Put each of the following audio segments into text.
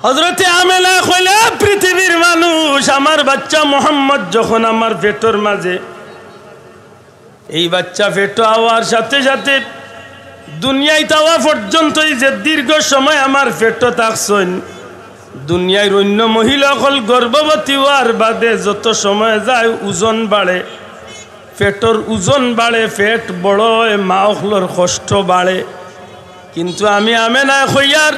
হযরতে আমেনা কইলে পৃথিবীর মানুষ আমার বাচ্চা মোহাম্মদ যখন আমার পেটের মাঝে এই বাচ্চা পেটে হওয়ার সাথে সাথে দুনিয়ায় যাওয়া পর্যন্তই যে দীর্ঘ সময় আমার পেটে থাকছেন দুনিয়ার অন্য মহিলাসকল গর্ভবতী হওয়ার বাদে যত সময় যায় ওজন বাড়ে পেটের ওজন বাড়ে পেট বড় হয় মাওখলর কষ্ট বাড়ে কিন্তু আমি আমেনা কইয়ার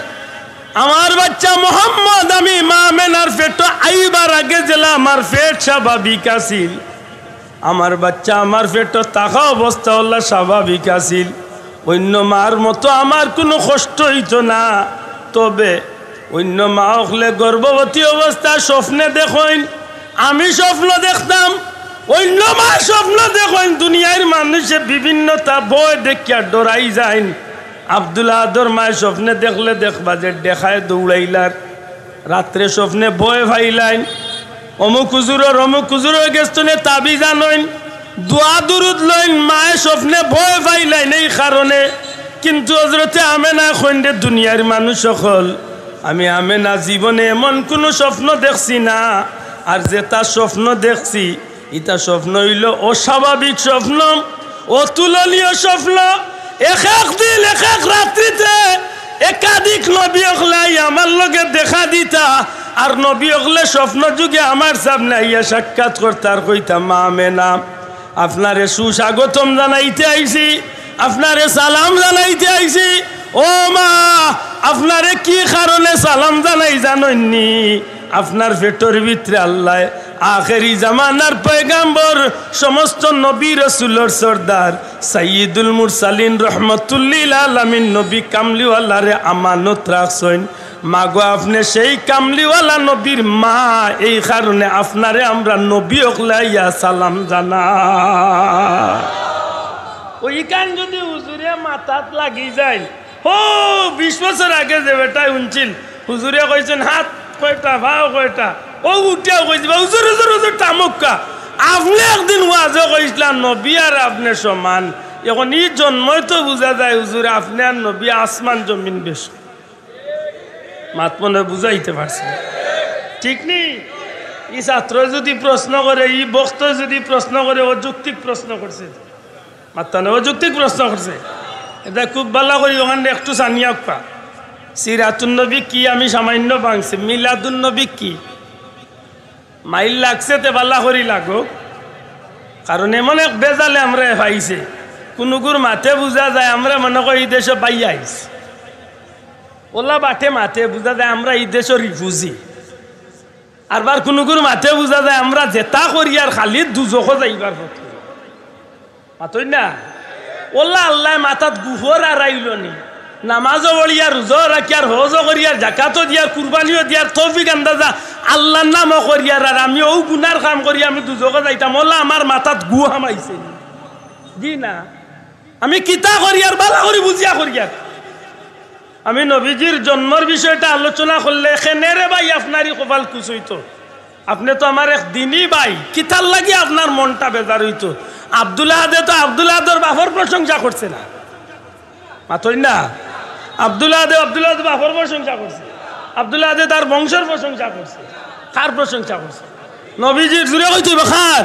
আমার বাচ্চা মোহাম্মদ আমি মা আমেনার পেটে আইবার আগে জেলা আমার পেট স্বাভাবিক আছিল আমার বাচ্চা আমার পেটে থাকা অবস্থা হল স্বাভাবিক আছিল অন্য মার মতো আমার কোনো কষ্ট হইতো না তবে অন্য মা হলে গর্ভবতী অবস্থা স্বপ্নে দেখেন আমি স্বপ্ন দেখতাম অন্য মা স্বপ্ন দেখেন দুনিয়ার মানুষে বিভিন্নতা ভয় দেখিয়া ডরাই যায় আব্দুল আদর মায় স্বপ্নে দেখলে দেখবা যে দেখায় দৌড়াইলার রাত্রে স্বপ্নে ভয় ভাইলাইন অমুক হুজুর গেস্তনে তাবি জানইন দোয়া দুরুদ লইন মায় স্বপ্নে ভয় ভাইলাইন এই কারণে কিন্তু হযরতে আমেনা খন্ডে দুনিয়ার মানুষ সকল আমি আমেনা জীবনে এমন কোনো স্বপ্ন দেখছি না আর যেটা স্বপ্ন দেখছি এটা স্বপ্ন হইল অস্বাভাবিক স্বপ্ন অতুলনীয় স্বপ্ন এক এক দিন এক এক রাত্রিতে একাধিক নবী হলাই আমার লগে দেখা দিতা আর নবী হলে স্বপ্ন যুগে আমার সামনে আইয়া সাক্ষাৎ করতে আর কইতা মা আমেনা আপনারে সুস্বাগতম জানাইতে আইছি আপনারে সালাম জানাইতে আইছি ও মা আপনারে কি কারণে সালাম জানাই জানেননি আপনার পেটের ভিতরে আল্লাহ আখেরি জামানার পয়গাম্বর সমস্ত নবী রাসূলের সরদার সাইয়্যিদুল মুরসালিন রহমাতুল্লিল আলামিন নবী কামলিওয়ালারে আমানত রাখছেন মাগো আপনি সেই কামলিওয়ালা নবীর মা এই কারণে আপনারে আমরা নবী ওখলাইয়া সালাম জানা ওই কান যদি হুজুরে মাথাত লাগি যায় ও 20 বছর আগে যে বেটাই শুনছিল হুজুরে কইছেন হাত কয়টা ভাও কয়টা ও উঠিয়া কইছে হুজুর হুজুর হুজুর তামুক্কা আপনি একদিন ওয়াজও কইছিলেন নবী আর আপনি সমান এখন এই জন্মই তো বোঝা যায় হুজুর আপনি আর নবী আসমান জমিন বেশ মাত মনে বুঝাইতে পারছে ঠিক নেই এই ছাত্র যদি প্রশ্ন করে এই বক্তা যদি প্রশ্ন করে অযৌক্তিক প্রশ্ন করছে মাত্তানে অযৌক্তিক প্রশ্ন করছে এটা খুব ভালো করি ওখানে একটু জানিয়া পা সিরাতুন নবী কি আমি সামান্য ভাঙছি মিলাদুন নবী কি মাইল লাগছে তে ভালো করি লাগো কারণ এমন এক বেজালে আমরা পাইছে কোনগুর মাথে বুঝা যায় আমরা মনে করি এই দেশে পাইয়া আইছি ওলা বাটে মাথে বুঝা যায় আমরা এই দেশের রিফিউজি আরবার কোনগুর মাথে বুঝা যায় আমরা জেতা করি আর খালি দুজখ যাইবার পথ মাতই না ওল্লা আল্লাহ মাথাত গুহর আর আইল নি নামাজও বলিয়া রোজা রাখি আর হজও করি আর জাকাতও দিয়ার কুরবানিও দিয়ার তৌফিক আন্দাজা আল্লাহর নামও করিয়ার আর আমি ও গুনার কাম করি আমি দুজকে যাইতাম ওল্লা আমার মাথাত গু হামাইছে জি না আমি কিতা করি আর বালা করি বুঝিয়া করিয়ার আমি নবীজির জন্মের বিষয়টা আলোচনা করলে খেনেরে ভাই আপনারই কপাল কুচ হইতো আপনি তো আমার এক দিনই ভাই কিতার লাগি আপনার মনটা বেজার হইতো আব্দুল্লাহ আদে তো আব্দুল্লাহ আদর বাপর প্রশংসা করছে না মাতই না আব্দুল্লাহ আদে বাপর প্রশংসা করছে আব্দুল্লাহ আদে তার বংশের প্রশংসা করছে কার প্রশংসা করছে নবীজির জুড়ে কইতে খার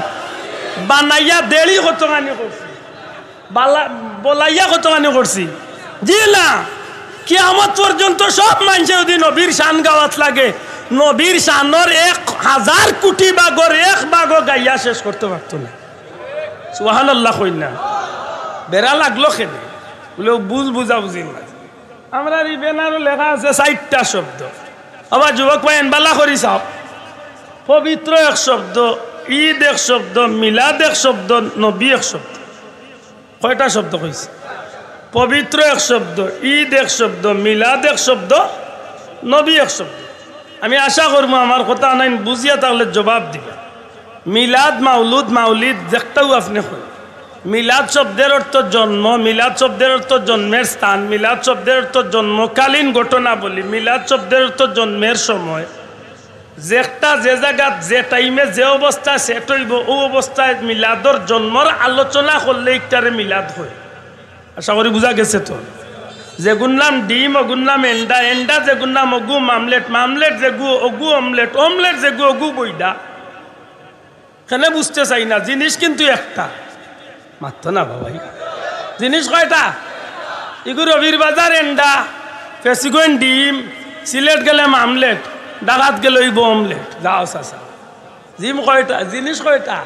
বানাইয়া দেড়ি কতখানি করছি বলাইয়া কতখানি করছি জি না কিয়ামত পর্যন্ত সব মানুষে যদি নবীর শান গাওয়াত লাগে নবীর শানর 1000 কোটি বাগর এক বাগও গাইয়া শেষ করতে পারতো না সুবহানাল্লাহ কই না বেড়া লাগলো খেলে বলে বুঝা বুঝি না আমরা এই ব্যানারও লেখা আছে 60টা শব্দ আবার যুবক ভাই বালা করি চাও পবিত্র এক শব্দ ঈদ এক শব্দ মিলাদ এক শব্দ নবী এক শব্দ কয়টা শব্দ কইছে পবিত্র এক শব্দ ঈদ এক শব্দ মিলাদ এক শব্দ নবী এক শব্দ আমি আশা করবো আমার কথা নাই বুঝিয়া তাহলে জবাব দিবে মিলাদ মাউলুদ মাউলিদ দেখতেও আপনি কই মিলাদ শব্দের অর্থ জন্ম মিলাদ শব্দের অর্থ জন্মের স্থান মিলাদ শব্দের অর্থ জন্মকালীন ঘটনা বলি মিলাদ শব্দের অর্থ জন্মের সময় যেটা যে জায়গা যে টাইমে যে অবস্থা সেট হইব ও অবস্থায় মিলাদর জন্মর আলোচনা করলে একটারে মিলাদ হয় আশা করি বুঝা গেছে তো যেগুর নাম ডিম অগুর নাম এন্ডা, এন্ডা যেগুর নাম অগু মামলেট, মামলেট যেগু অগু অমলেট, অমলেট যেগু অগু বইডা। কেনে বুঝতে চাই না, জিনিস কিন্তু একটা মাত্র না বাবাই। জিনিস কয়টা? ইগু রবির বাজার এন্ডা, ফেসিগোয়েন ডিম, সিলেট গেলে মামলেট, ডাকাত গেলে ইব অমলেট। যাও চাচা, জিম কয়টা? জিনিস কয়টা?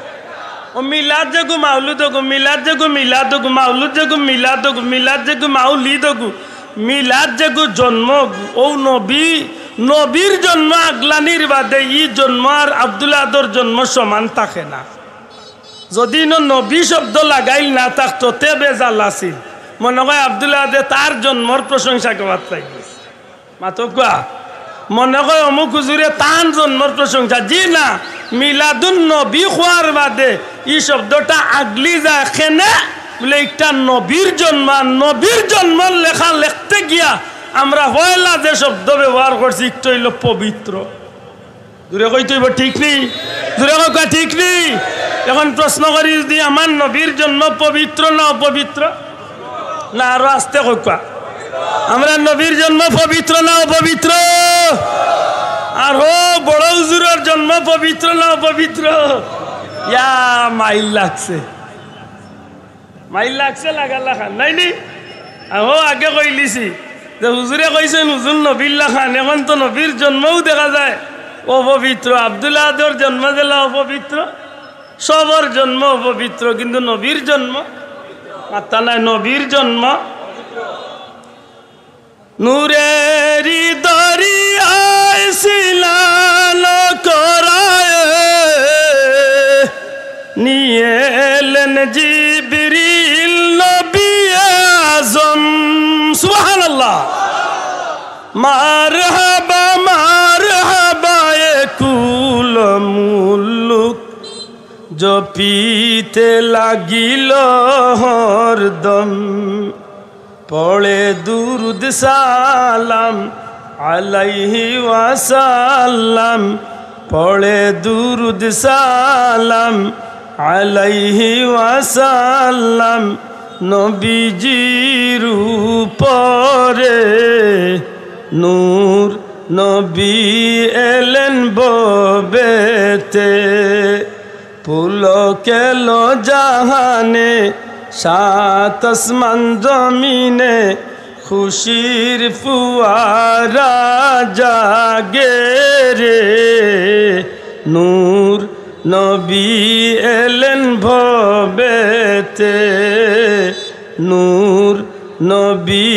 ও মিলাদ যেগু মাউলুদ ওগু, মিলাদ যেগু মিলাদ ওগু, মাউলুদ যেগু মিলাদ ওগু, মিলাদ যেগু মাউলিদ ওগু, মিলাদ যেগু জন্ম ওগু। ও নবী, নবীর জন্ম আগলানির বাদে ই জন্ম আর আব্দুল্লাহর জন্ম সমান থাকে না। যদি নবী শব্দ লাগাইল না থাকতো তে বেজাল আছিল। মনে হয় আব্দুল্লাহ তার জন্মর প্রশংসা করার চাই মাতো কোয়া, মনে হয় অমুক হুজুরে তার জন্মর প্রশংসা। জি না, মিলাদুন নবী খোয়ার বাদে এই শব্দটা আগলি যায় কেনে বলে একটা নবীর জন্ম। নবীর জন্ম লেখা লিখতে গিয়া আমরা পয়লা যে শব্দ ব্যবহার করছি একটু হইল পবিত্র। দূরে কইতে ঠিক নেই, দূরে কয়া ঠিক নেই। এখন প্রশ্ন করি যদি আমার নবীর জন্ম পবিত্র না অপবিত্র? না আরো আসতে কয়া, আমরা নবীর জন্ম পবিত্র না অপবিত্র? আর ও বড় হুজুরের জন্ম পবিত্র না অপবিত্র? ইয়া মাইল লাগছে, মাইল লাগছে লাগার লাখান নাই নি। ও আগে কইলিছি যে হুজুরে কইছেন হুজুর নবীর লাখান, এখন তো নবীর জন্মও দেখা যায় অপবিত্র। আব্দুল্লাহর জন্ম দিলা অপবিত্র, সবর জন্ম অপবিত্র, কিন্তু নবীর জন্ম মাত্রা নাই। নবীর জন্ম নূরেরি দরিয়ায় সিলাল করায় নিয়ে এলেন জিবরিল নবী আজম। সুবহানাল্লাহ। মারহাবা মারহাবা এ কুল মুলুক জপিতে লাগিল হরদম। পড়ে দুরুদ সালাম আলাইহি ওয়াসাল্লাম, পড়ে দুরুদ সালাম আলাইহি ওয়াসাল্লাম। নবীজির উপরে নূর, নবী এলেন ববেতে। পুলকেল জাহানে সাত আসমান জমিনে, খুশির ফুয়ারা জাগে রে। নূর নবী এলেন ভবেতে, নূর নবী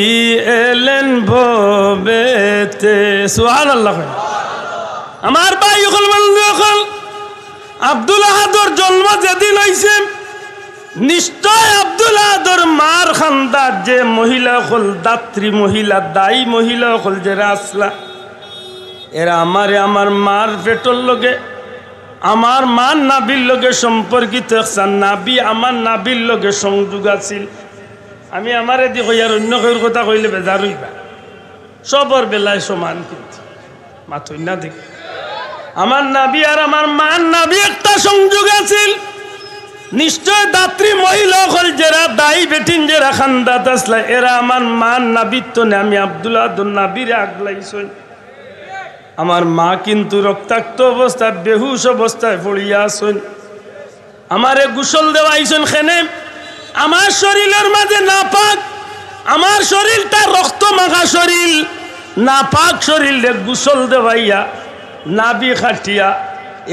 এলেন ভবেতে। সুবহানাল্লাহ। আমার ভাই হল বন্ধুসকল, আব্দুল্লাহর জন্ম যেদিন হয়েছে, নিশ্চয় আব্দুল্লাহর মার খান্দার যে মহিলা হল দাত্রী মহিলা, দায়ী মহিলা হল যারা আসলা, এরা আমারে আমার মার পেটর লগে, আমার মার নাবির লগে সম্পর্কিত। নাবি আমার নাবির লগে সংযোগ আছিল। আমি আমারে দি কই আর অন্য কেউর কথা কইলে বেজার হইবা, সবর বেলায় সমান, কিন্তু মাথই না দেখ আমার নাবি আর আমার মার নাবি একটা সংযোগ আছিল। নিশ্চয় দাত্রী মহিলা হল যারা দায়ী বেটিন যারা খান্দাত আসলা, এরা আমার মান নাবিত্ব নে। আমি আব্দুল্লাহ নাবিরে আগলাইছই। আমার মা কিন্তু রক্তাক্ত অবস্থায় বেহুশ অবস্থায় পড়িয়া আসুন। আমারে গোসল দেওয়াইছেন খেনে। আমার শরীরের মাঝে না পাক, আমার শরীরটা রক্ত মাখা শরীর, না পাক শরীরে গোসল দেওয়াইয়া নাবি খাটিয়া।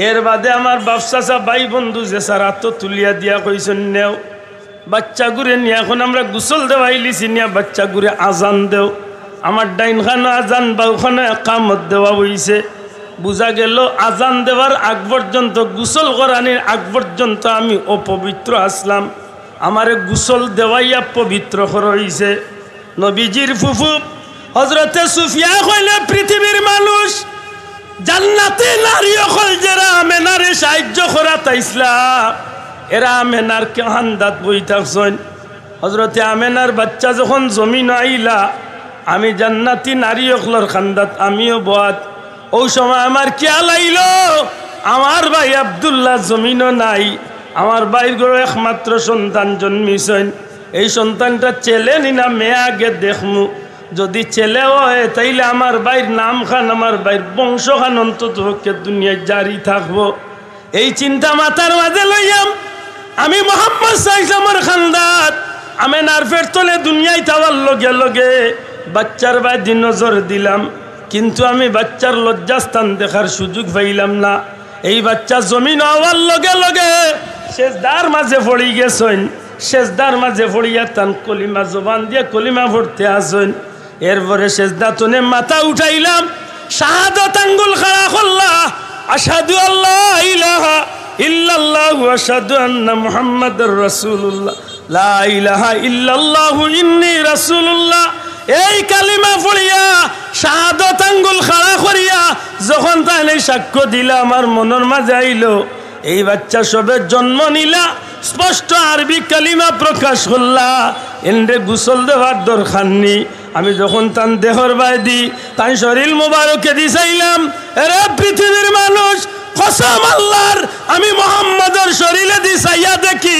এর বাদে আমার বাপসাসা ভাই বন্ধু যে সারা তো তুলিয়া দিয়া কইছেন নেও বাচ্চা গুড়ে নিয়ে। এখন আমরা গোসল দেওয়াই লিছি নিয়া বাচ্চা গুড়ে আজান দেও। আমার ডাইন খানো আজান বা ওখানে একামত দেওয়া হইছে। বুঝা গেল আজান দেওয়ার আগ পর্যন্ত, গোসল করানির আগ পর্যন্ত আমি অপবিত্র আসলাম। আমারে গোসল দেওয়াইয়া পবিত্র করা হইছে। নবীজির ফুফু হজরতে সুফিয়া কইলে পৃথিবীর মানুষ জান্নাতে নারী অকল যারা আমেনারে সাহায্য করা তাইসলা, এরা আমেনার কে হান্দাত বই থাকছেন। হজরতে আমেনার বাচ্চা যখন জমিন আইলা, আমি জান্নাতি নারী অকলর খান্দাত আমিও বাদ। ওই সময় আমার খেয়াল আইল আমার ভাই আব্দুল্লাহ জমিনও নাই। আমার ভাইয়ের ঘরে একমাত্র সন্তান জন্মিছেন। এই সন্তানটা ছেলে নি না মেয়ে আগে দেখমু। যদি ছেলে হয় তাইলে আমার ভাইয়ের নাম খান, আমার ভাইয়ের বংশ খান অন্তত দুনিয়ায় জারি থাকবো। এই চিন্তা মাথার মাঝে লইয়াম আমি মোহাম্মদ সাইসামর খানদাত আমি নারফের তলে দুনিয়ায় তাওয়ার লগে লগে বাচ্চার বাড়ি নজর দিলাম, কিন্তু আমি বাচ্চার লজ্জাস্থান দেখার সুযোগ পাইলাম না। এই বাচ্চা জমিন হওয়ার লগে লগে সেজদার মাঝে পড়ি গেছেন, সেজদার মাঝে পড়িয়া তান কলিমা জবান দিয়ে কলিমা পড়তে আসেন। এরপরে সেজদা তনে মাথা উঠাইলাম, শাহাদাত আঙ্গুল খাড়া করলা, আশহাদু আল্লাহ ইলাহা ইল্লাল্লাহু ওয়া আশহাদু আন্না মুহাম্মাদুর রাসূলুল্লাহ, লা ইলাহা ইল্লাল্লাহু ইন্নী রাসূলুল্লাহ। এই কালিমা পড়িয়া শাহাদাত আঙ্গুল খাড়া করিয়া যখন তাহলে সাক্ষ্য দিলা, আমার মনের মাঝে আইলো এই বাচ্চা সবে জন্ম নিলা, স্পষ্ট আরবি কালিমা প্রকাশ করলা, এন্ডে গোসল দেওয়ার দরকার নেই। আমি যখন তান দেহর বাইদি তাই শরীর মোবারকে দিছাইলাম, এরে পৃথিবীর মানুষ কসম আল্লাহর, আমি মোহাম্মদের শরীরে দিছাইয়া দেখি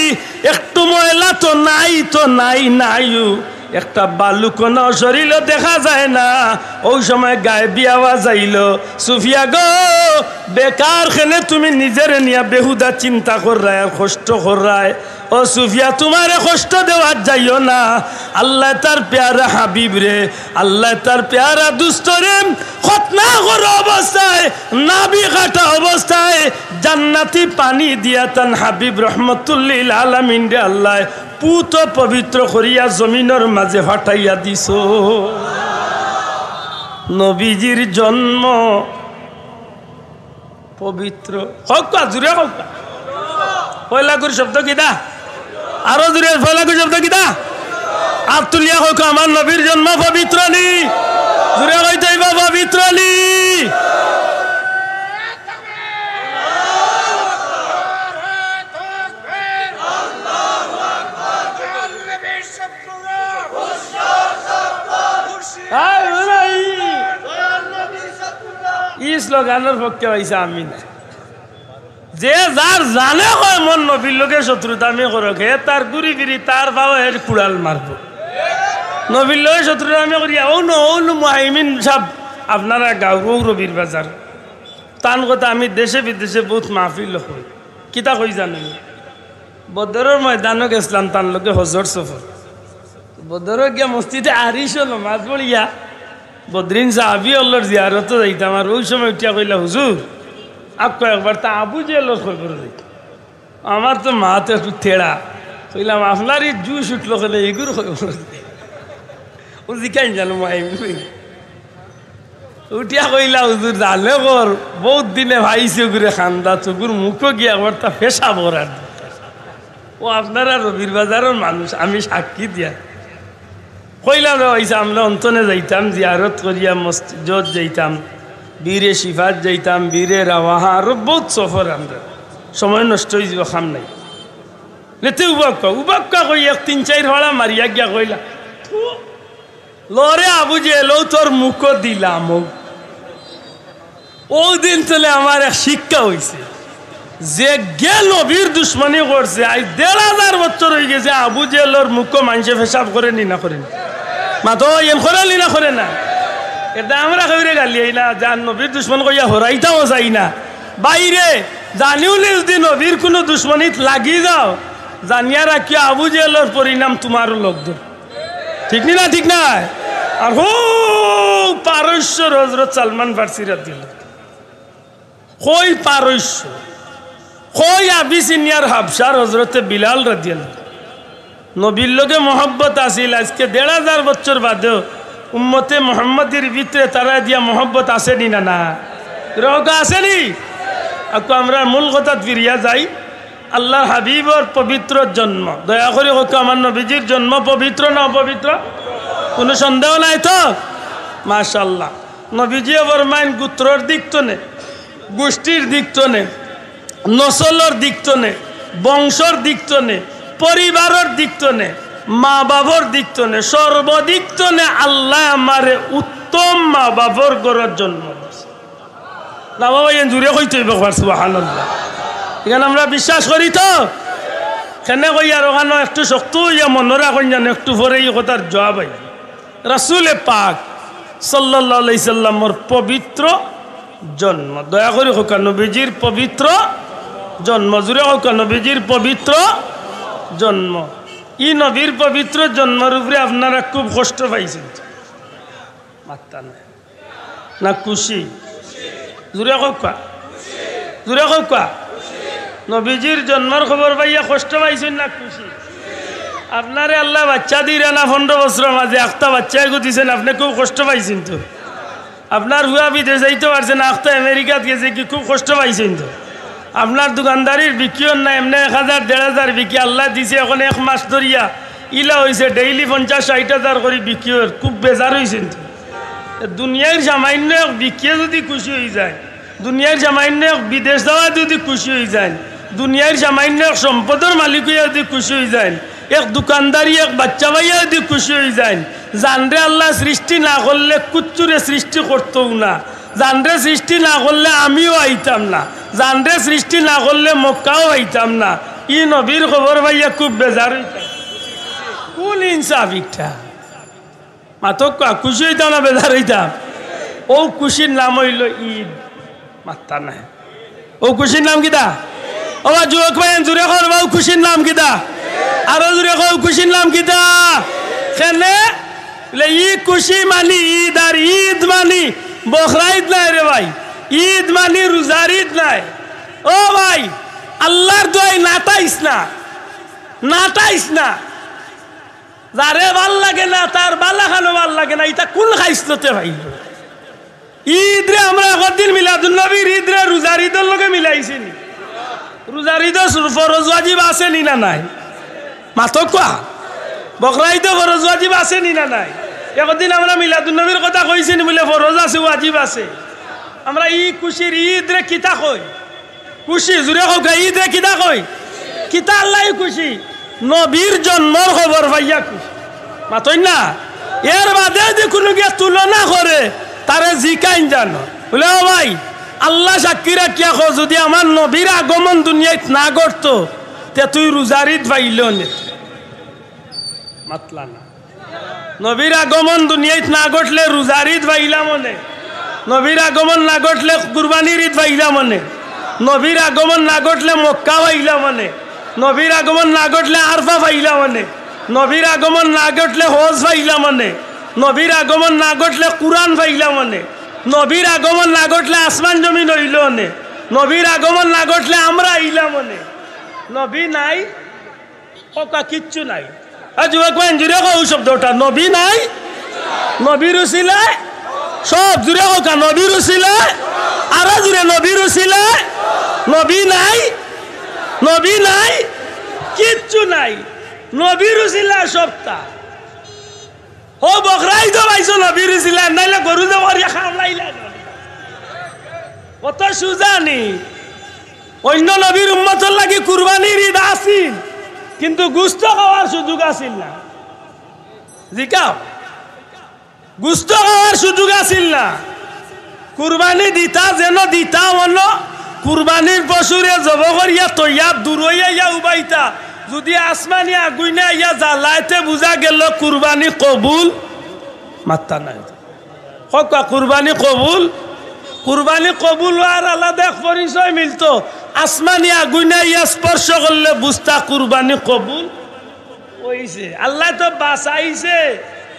একটু ময়লা তো নাই, তো নাই নাইও একটা বালু কোন শরীরও দেখা যায় না। ওই সময় গায়েবী আওয়াজ আইল, সুফিয়া গো বেকার খেলে তুমি নিজের নিয়া বেহুদা চিন্তা কররায় আর কষ্ট কররায়। ও সুফিয়া তোমারে কষ্ট দেওয়ার যাইও না, আল্লাহ তার প্যারা হাবিব রে, আল্লাহ তার প্যারা দুষ্ট রে খতনা করা অবস্থায়, নাবি কাটা অবস্থায় জান্নাতি পানি দিয়া তান হাবিব রহমতুল্লিল আলামিন রে আল্লাহ পুত পবিত্র করিয়া জমিনের মাঝে ফাটাইয়া দিছ। নবীজির জন্ম পবিত্র হক, জুড়ে হক পয়লা করে শব্দ কিনা, আরো জুড়ে পয়লা করে শব্দ কিনা, আর তুলিয়া হোক আমার নবীর জন্ম পবিত্র নি, জুড়ে হইতেই বা পবিত্র নি। স্লোগানের পক্ষে হয়েছে আমি না, যে যার জানে হয় মন নবীর লোকে শত্রুতা আমি করক, হে তার গুড়ি ফিরি তার বাবা এর কুড়াল মারব। নবীর লোকে শত্রুতা আমি করি ও নো মুহাইমিন সাহেব আপনারা গাঁও রবির বাজার তান কথা আমি দেশে বিদেশে বহুত মাহফিল হই, কিতা কই জানেন, বদরের ময়দানও গেছিলাম তার লোকে হজর সফর, বদরও গিয়া মসজিদে আরিস হলো মাছ পড়িয়া বদরিন সাহাবি আল্লাহর জিয়ারত যাইতাম। আর ওই সময় উঠিয়া কইলা হুজুর আপ কয়েকবার তা আবু যে লোক খবর যাইত, আমার তো মাতে একটু থেড়া, কইলাম আপনারই জুস উঠলো খেলে এগুর খবর ও জিকাই জানো মাইম উঠিয়া কইলা হুজুর জানে কর বহুত দিনে ভাইছে ঘুরে খান্দা চকুর মুখও গিয়া একবার তা ফেসা ভরার। ও আপনারা রবির বাজারের মানুষ, আমি সাক্ষী দিয়া কইলাম হয়েছে আমরা অন্তনে যাইতাম জিয়ারত করিয়া মসজিদ যাইতাম, বীরে শিফাত যাইতাম, বীরে রাওয়াহা, আরো বহুত সফর আমরা, সময় নষ্ট হয়ে যাব খাম নাই লেতে উবাক্কা কই এক তিন চার হড়া মারিয়া গিয়া কইলা লরে আবু যে এলো তোর মুখ দিলাম। ও দিন চলে আমার এক শিক্ষা হয়েছে, যে গেল বীর দুশ্মনী করছে আজ ১,৫০০ বছর হয়ে গেছে, আবু জেলর মুখ মানুষে পেশাব করে নি না করেন, মাতো এম করে নি না করে না, এটা আমরা কইরে গালি না, যান নবীর দুশ্মন কইয়া হরাইতাও যাই না বাইরে, জানিও যদি নবীর কোনো দুশ্মনীত লাগি যাও জানিয়া রাখিয়া আবু জেলর পরিণাম তোমারও লোকদের, ঠিক নি না, ঠিক না। আর হো পারস্য হযরত সালমান ফার্সি রাদিয়াল্লাহু কই পারস্য কই আবিসিনিয়ার হাবশার হজরতে বিলাল রাদিয়াল্লাহু নবীর লোকে মহব্বত আসিল, আজকে ১,৫০০ বছর বাদেও উম্মতে মোহাম্মদের ভিতরে তারা দিয়া মহব্বত আসেনি না, না রোগ আসেনি। আমরা মূল কথা ফিরিয়া যাই, আল্লাহর হাবিবর পবিত্র জন্ম, দয়া করে হোক আমার নবীজির জন্ম পবিত্র না অপবিত্র, কোনো সন্দেহ নাই তো, মাশাআল্লাহ। নবীজি ফরমাইন গোত্রর দিক তো নে, গোষ্ঠীর দিক তো নে, নসলের দিক তো নে, বংশর দিক তো নে, পরিবারের দিক তো নে, মা বাবার দিক তো নে, সর্বদিক তো নে আল্লাহ আমারে উত্তম মা বাবার গড়ার জন্ম দিয়েছে। না বাবা এন জুড়ে কইতে হইব সুবহানাল্লাহ, এখানে আমরা বিশ্বাস করি তো, কেন কই আর ওখানে একটু শক্ত হইয়া মনে রাখুন জানো, একটু পরে এই কথার জবাব আই রাসূলে পাক সাল্লাল্লাহু আলাইহি সাল্লামর পবিত্র জন্ম। দয়া করে হোক নবীজির পবিত্র জন্ম, জুড়ে হোক নবীজির পবিত্র জন্ম। ই নবীর পবিত্র জন্মের উপরে আপনারা খুব কষ্ট পাইছেন মাত্তা না খুশি? জুড়ে হোক, জুড়ে হোক। নবীজির জন্মের খবর পাইয়া কষ্ট পাইছেন না খুশি? আপনারে আল্লাহ বাচ্চা দিয়ে না 15 বছর মাঝে একটা বাচ্চায় দিয়েছেন, আপনি খুব কষ্ট পাইছেন তো? আপনার হুয়া বিদেশ যাইতে পারছেন, একটা আমেরিকাত গেছে কি খুব কষ্ট পাইছেন তো? আপনার দোকানদারির বিক্রিও না, এমনি 1000 1500 বিক্রি আল্লাহ দিছে, এখন 1 মাস ধরিয়া ইলা হয়েছে ডেইলি 50-60 হাজার করে বিক্রিওর, খুব বেজার হয়েছেন তো? দুনিয়ার সামান্য বিক্রিয়ে যদি খুশি হয়ে যায়, দুনিয়ার সামান্য বিদেশ যাওয়া যদি খুশি হয়ে যায়, দুনিয়ার সামান্য সম্পদের মালিক হইয়া যদি খুশি হয়ে যায়, এক দোকানদারি এক বাচ্চা ভাইয়া যদি খুশি হয়ে যায়, জানরে আল্লাহ সৃষ্টি না করলে কুচ্চুরে সৃষ্টি করতেও না, জানরে সৃষ্টি না করলে আমিও আইতাম না, জানরে সৃষ্টি না করলে মক্কাও আইতাম না। ই নবীর খবর ভাইয়া খুব বেজার হইতাম। কোন ইনসাফ ইটা মাতক খুশি হইতাম না বেজার হইতাম? ও খুশির নাম হইল ঈদ। মাত্তা নাই ও খুশির নাম কিতা? ও যুবক ভাই জুড়ে করবা, ও খুশির নাম কিতা? আরো জুড়ে কও খুশির নাম কিতা? কেনে ই খুশি মানি ঈদ, আর ঈদ মানি বখরা ঈদ নাই রে ভাই, ঈদ মানি রোজার ঈদ নাই। ও ভাই আল্লাহর দোয়াই নাটাইস না, নাটাইস না। যারে ভাল লাগে না তার বালা খানো ভাল লাগে না, এটা কোন খাইসলতে ভাই? ঈদ রে আমরা একদিন মিলাদুন নবীর ঈদ রে রোজার ঈদের লগে মিলাইছি নি? রোজার ঈদের ফরজ ওয়াজিব আছে নি না নাই? মাতক কোয়া বকরা ঈদে ফরজ ওয়াজিব আছে নি না নাই? একদিন আমরা মিলাদুন নবীর কথা কইছি নি বলে ফরজ আছে ওয়াজিব আছে? আমরা ই খুশির ঈদ রে কিতা কই? খুশি জুড়ে হোক ঈদ রে কিতা কই? কিতা আল্লাহ খুশি? নবীর জন্মর খবর ভাইয়া খুশি। মাতই না? এর বাদে যদি কোনো গিয়ে তুলনা করে তারে জিকাইন জানো বলে ও ভাই আল্লাহ সাক্ষী রাখিয়া কো, যদি আমার নবীর আগমন দুনিয়ায় না করতো তে তুই রোজার ঈদ পাইল নে? মাতলা না। নবীর আগমন দুনিয়ায় না ঘটলে রোজার ঈদ পাইলাম মনে, নবীর আগমন না ঘটলে কুরবানির ঈদ পাইলাম মনে, নবীর আগমন না ঘটলে মক্কা পাইলাম মনে, নবীর আগমন না ঘটলে আরফা পাইলাম মনে, নবীর আগমন না ঘটলে হজ পাইলাম মনে, নবীর আগমন না ঘটলে কুরআন পাইলাম মনে, নবীর আগমন না ঘটলে আসমান জমিন হইল মনে, নবীর আগমন না ঘটলে আমরা আইলাম মনে। নবী নাই ওকা কিচ্ছু নাই। যুবক ভাই জুড়ে কো শব্দটা নবী নাই, নবীর উসিলায় সব জুড়ে হোকা, নবীর উসিলায় আরো জুড়ে নবীর উসিলায়। নবী নাই, নবী নাই, কিচ্ছু নাই, নবীর উসিলায় সবটা। ও বকরাই তো পাইছো নবীর উসিলায়, নাইলে গরু যে মারিয়া খাওয়াইলা কত সুজানি। অন্য নবীর উম্মতের লাগি কুরবানির ঈদ আসিল, কিন্তু গুস্ত খাওয়ার সুযোগ আসিল না। জিকাও গুস্ত খাওয়ার সুযোগ আসিল না। কুরবানি দিতা যেন দিতা অন্য কুরবানির পশুরে জব করিয়া তৈয়া দূরইয়া ইয়া উবাইতা, যদি আসমানি আগুইনা ইয়া জ্বালাইতে বুঝা গেল কুরবানি কবুল। মাত্তা নাই হকা কুরবানি কবুল। কুরবানি কবুল হওয়ার আলাদা এক পরিচয় মিলতো, আসমানি আগুনে ইয়া স্পর্শ করলে বুঝতা কুরবানি কবুল হইছে। আল্লাহ তো বাঁচাইছে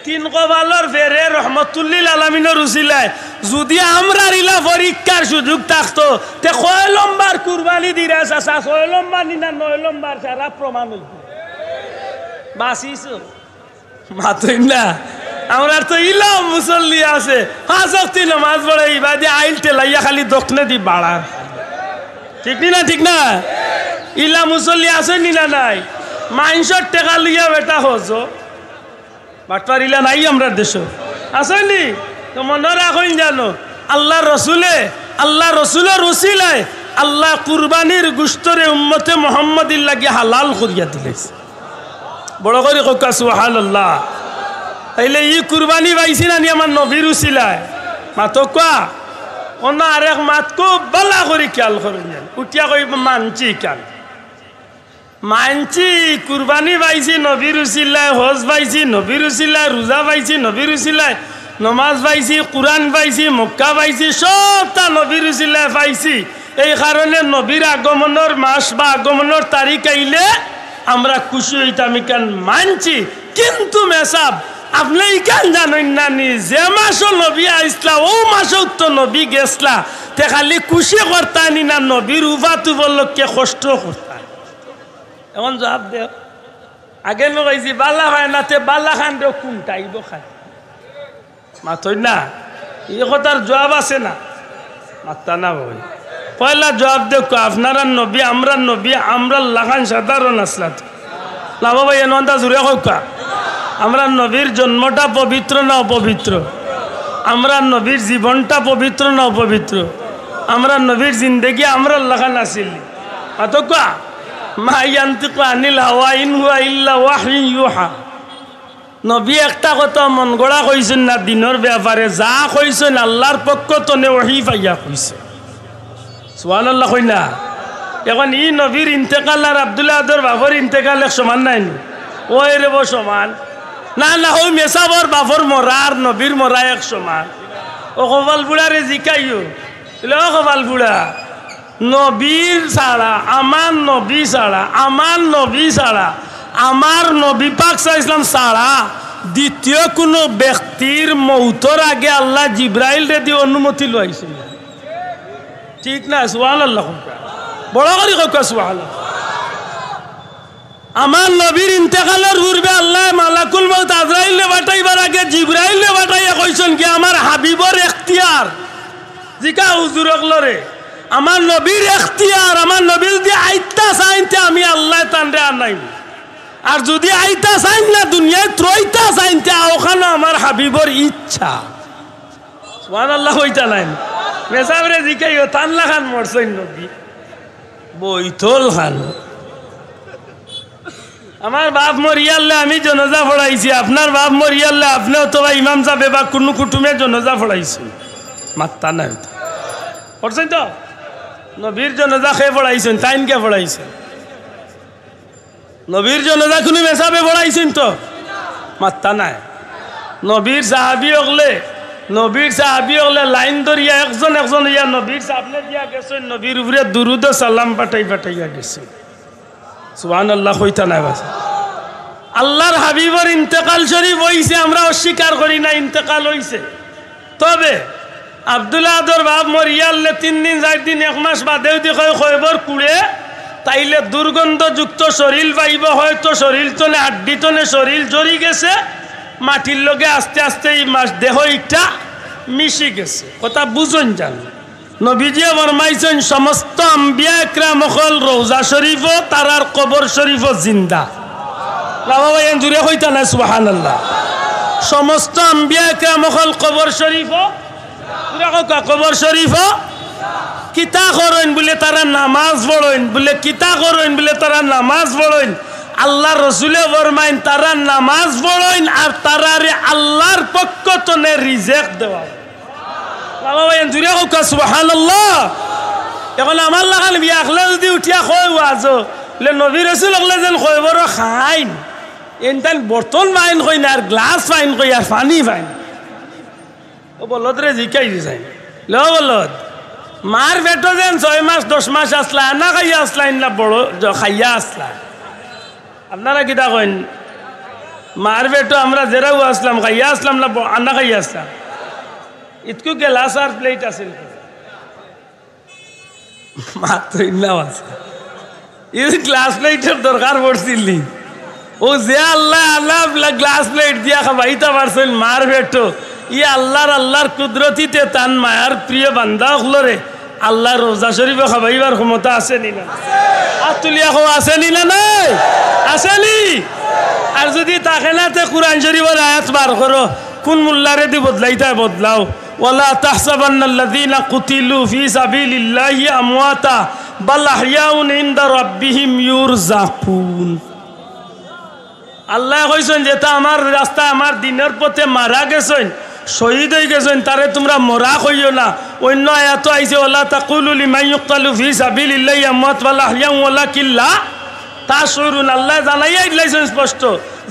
তিন কবালর ফেরে রহমতুল্লিল আলামিনের উসিলায়। যদি আমরা রিলা পরীক্ষার সুযোগ থাকতো তে কয় লম্বার কুরবানি দিরা চাচা, 6 লম্বার না 9 লম্বার সারা প্রমাণ হইত বাঁচিস মাতই না। আমরা তো ইলাম মুসল্লি আছে 5 ওয়াক্ত নামাজ পড়ে ইবাদি আইল টেলাইয়া খালি দক্ষিণে দি বাড়া, ঠিক না? ঠিক না? ইলা মুসল্লি আছে নি না নাই? মাইনসর টেকা লিয়া বেটা হজ বাটপার ইলা নাই আমরা দেশ আসেনি তো মনে রাখুন জানো আল্লাহ রসুলের উসিলায় আল্লাহ কুরবানির গুস্তরে উম্মতে মোহাম্মদ ইল্লাহকে হালাল করিয়া দিলেছে। বড় করে কক্কা সুবহানাল্লাহ। তাইলে ই কুরবানি পাইছি না নি আমার নবীর উসিলায়? মাতকা অন্য আরেক মাতকো বালা করে খেয়াল করুন, উঠিয়া কই মানছি কাল মানছি কুরবানি পাইছি নবীর উসিলায়, হজ পাইছি নবীর উসিলায়, রোজা পাইছি নবীর উসিলায়, নমাজ পাইছি, কোরআন পাইছি, মক্কা পাইছি, সবটা নবীর উসিলায় পাইছি। এই কারণে নবীর আগমনের মাস বা আগমনের তারিখ আইলে আমরা খুশি হইতাম, কেন মানছি। কিন্তু মেসাব আপনি কেন জানেন না নি যে মাসও নবী আইসলা ও মাসও তো নবী গেছলা, তে খালি খুশি করতানি না নবীর উফাত উপলক্ষে কষ্ট করতাম? এখন জবাব দে। আগে নগাইছি বাল্লা খায় না, তে বাল্লা খান দেও কোনটা আইব খায় মাথই না, এই কথার জবাব আছে না? মাত্তা না ভাই, পয়লা জবাব দেখো আপনারা নবী আমরা নবী, আমরা লাগান সাধারণ আসলা না বাবা? এ নন্দা জুড়ে হোকা, আমরা নবীর জন্মটা পবিত্র না অপবিত্র? আমরা নবীর জীবনটা পবিত্র না অপবিত্র? আমরা নবীর জিন্দগি আমরা লাগান আসিল অতকা মা ইয়ান্তিকু আনিল হাওয়া ইন হুয়া ইল্লা ওয়াহয়ুন ইউহা। নবী একটা কথা মন গড়া কইছেন না দিনের ব্যাপারে, যা কইছেন আল্লাহর পক্ষ তনে ওহী পাইয়া কইছে। সুবহানাল্লাহ কই না? এখন ই নবীর ইন্তেকাল আর আব্দুল্লাহ আদর বাবর ইন্তেকাল এক সমান নাই? ওই রেব সমান না? না ওই মেসাবর বাবর মরা আর নবীর মরা এক সমান? ও কপাল বুড়ারে জিকাইও, ও কপাল বুড়া, নবীর ছাড়া আমার নবী ছাড়া, আমার নবী ছাড়া, আমার নবী পাক ইসলাম ছাড়া দ্বিতীয় কোনো ব্যক্তির মৌতর আগে আল্লাহ জিব্রাইল রে দিয়ে অনুমতি লইছিল, ঠিক না? সুবহানাল্লাহ, বড় করে কক সুবহানাল্লাহ। আমার নবীর ইন্তেকালের পূর্বে আল্লাহ মালাকুল মউত আজরাইলে বাটাইবার আগে জিব্রাইলে বাটাইয়া কইছেন কি আমার হাবিবর এখতিয়ার জিকা হুজুরক লরে, আমার নবীর এখতিয়ার, আমার নবী যদি আইতা চাইতে আমি আল্লাহ তানরে আনাইব, আর যদি আইতা চাইন না দুনিয়ায় ত্রইতা চাইতে ওখানে আমার হাবিবর ইচ্ছা। সুবহানাল্লাহ হইতা নাই? মেসাবরে জিকাইও তানলা খান মরছেন নবী বইতল খান। আমার বাপ মরিয়াল্লে আমি জনজা পড়াইছি, আপনার বাপ মরিয়াল্লে আপনি অথবা ইমাম সাহেব বা কোনো কুটুমে জনজা পড়াইছেন, মাত্তা নাই পড়ছেন তো? নবীর জনজা খেয়ে পড়াইছেন, তাইনকে পড়াইছেন? নবীর জনজা কোনো মেসাবে পড়াইছেন তো? মাত্তা নাই। নবীর সাহাবি হলে, নবীর সাহাবি হলে লাইন ধরিয়া একজন একজন ইয়া নবীর সামনে দিয়া গেছেন, নবীর উপরে দুরুদ সালাম পাঠাইয়া গেছেন। সুবহানাল্লাহ হইতা নাই? বাসা আল্লাহর হাবিবর ইন্তেকাল শরীফ হইছে, আমরা অস্বীকার করি না ইন্তেকাল হইছে। তবে আব্দুল্লাহ আদর বাপ মরিয়াল্লে 3 দিন 4 দিন 1 মাস বাদেও দেখে খবর কুড়ে তাইলে দুর্গন্ধযুক্ত শরীর পাইব, হয়তো শরীর তলে হাড্ডি তলে শরীর জড়ি গেছে, মাটির লগে আস্তে আস্তে এই মাস দেহ একটা মিশি গেছে। কথা বুঝুন জান, নবীজিয়ে ফরমাইছেন সমস্ত আম্বিয়া একরাম হল রওজা শরীফ তারার কবর শরীফ জিন্দা। বাবা ভাই জুড়ে হইতা না? সুবহানাল্লাহ। সমস্ত আম্বিয়া একরাম হল কবর শরীফ, কবর শরীফ কিতা করেন বলে তারা নামাজ পড়েন, বলে কিতা করেন বলে তারা নামাজ পড়েন। আল্লাহ রসুলে ফরমাইন তারা নামাজ পড়েন আর তারারে আল্লাহর পক্ষ তনে রিজেক্ট দেওয়া। বাবা ভাই জুড়ে হোক সুবহানাল্লাহ। এখন আমার লাগান বিয়াখলে যদি উঠিয়া কয় ওয়াজো বলে নবী রসুল হলে যেন কয় বড় খাইন এনতান বর্তন ফাইন কই না আর গ্লাস ফাইন কই আর পানি ফাইন। ও বলদ রে জিকাই দিছাই ল বলদ মার বেটো যেন 6 মাস 10 মাস আসলা না খাইয়া আসলা না বড় খাইয়া আসলা। আপনারা কিতা কইন মার বেটো আমরা জেরাও আসলাম খাইয়া আসলাম না আন্না খাইয়া আসলাম? ইতকু গ্লাস আর প্লেট আছিল মাত্র ইন্নাও আছে। এই গ্লাস প্লেটের দরকার পড়ছিল ও যে আল্লাহ আল্লাহ গ্লাস প্লেট দিয়া খাবাইতে পারছেন মার বেটো ই আল্লাহর কুদরতিতে তান মায়ার প্রিয় বান্দা হলরে আল্লাহ রোজা শরীফ খাবাইবার ক্ষমতা আছে নি না? আর তুলিয়া খাওয়া আছে নি না? নাই আসেনি? আর যদি তাকে না তে কুরআন শরীফের আয়াত বার করো কোন মুল্লারে দি বদলাইতা বদলাও। ওয়ালা তাহসাবান্নাল্লাযীনা কুতিলু ফি সাবিলিল্লাহি আমওয়াতা বাল আহইয়াউন ইনদা রাব্বিহিম ইউরযাকুন। আল্লাহ কইছেন যেটা আমার রাস্তা আমার দিনের পথে মারা গেছেন শহীদ হয়ে গেছেন তারে তোমরা মরা কইও না। অন্য আয়াত আইছে ওয়ালা তাকুলু লিমান ইউকতালু ফি সাবিলিল্লাহি আমওয়াত বাল আহইয়াউন ওয়ালাকিন লা তা শুরুন আল্লাহ জানাইয়াই দিলাইছেন স্পষ্ট,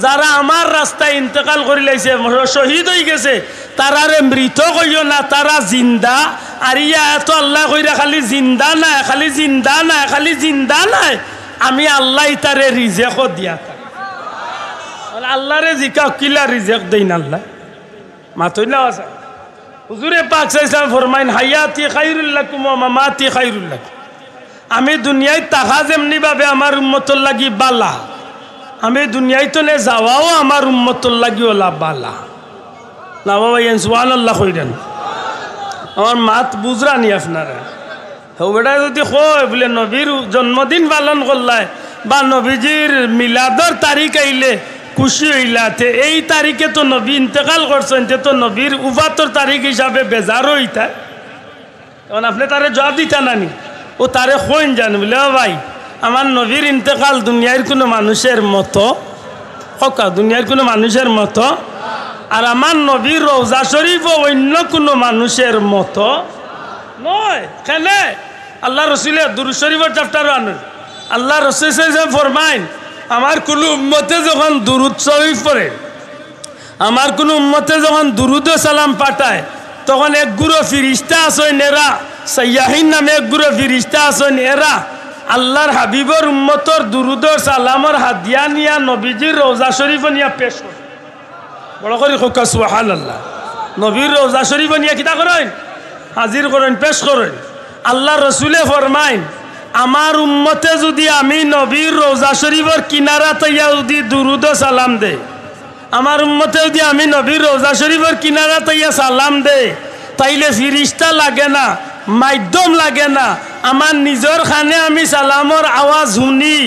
যারা আমার রাস্তায় ইন্তেকাল করে লাইছে, শহীদ হয়ে গেছে, তারারে মৃত কইও না, তারা জিন্দা। আর ইয়া এত আল্লাহ কইরা খালি জিন্দা নাই, খালি জিন্দা নাই, খালি জিন্দা নাই, আমি আল্লাহ তারে রিজেকও দিয়া থাকি। আল্লাহরে জিকা কিলা রিজেক দেই না আল্লাহ মাতই না আছে। হুজুরে পাক সাল্লাল্লাহু ফরমাইন হায়াতি খায়রুল লাকুম ওয়া মামাতি খায়রুল লাকুম। আমি দুনিয়ায় তাহা যেমনি ভাবে আমার উম্মতর লাগি বালা, আমি দুনিয়ায় তো নে যাওয়াও আমার উম্মতর লাগি ওলা বালা। না বাবা ইয়েন সুবহানাল্লাহ কইরেন, আমার মাত বুঝরানি আপনারা। বেটা যদি কয় বলে নবীর জন্মদিন পালন করলায় বা নবীজির মিলাদর তারিখ আইলে খুশি হইলাতে, এই তারিখে তো নবী ইন্তেকাল করছেন, তো নবীর উফাতর তারিখ হিসাবে বেজার হইতা। এখন আপনি তারে জবাব দিতা নানি, ও তারে কইন জান বলে ভাই আমার নবীর ইন্তেকাল দুনিয়ার কোনো মানুষের মতো হকা, দুনিয়ার কোনো মানুষের মতো, আর আমার নবীর রওজা শরীফ অন্য কোনো মানুষের মতো নয়। কেন? আল্লাহ রসুলের দুরূদ শরীফের চ্যাপ্টার আনুন, আল্লাহ রসুল ফরমাইন আমার কোনো উম্মতে যখন দুরূদ শরীফ পড়ে, আমার কোনো উম্মতে যখন দুরূদ সালাম পাঠায়, তখন এক গুরু ফিরিস্তা আসেন, এরা সাইয়াহিন নামে এক গুরু ফিরিস্তা আসেন, এরা আল্লাহর হাবিবর উম্মতর দুরূদ সালামর হাদিয়া নিয়া নবীজির রওজা শরীফ নিয়া পেশ করে। বড় করে হোক সুবহানাল্লাহ। নবীর রওজা শরীফ নিয়া কিতা করেন? হাজির করেন, পেশ করেন। আল্লাহ রসুলে ফরমাইন আমার উম্মতে যদি আমি নবীর রওজা শরীফের কিনারা তৈয়া যদি দুরূদ সালাম দে, আমার উম্মতে যদি আমি নবীর রওজা শরীফের কিনারা তৈয়া সালাম দে, তাইলে ফিরিস্তা লাগে না, মাধ্যম লাগে না, আমার নিজের খানে আমি সালামর আওয়াজ শুনি,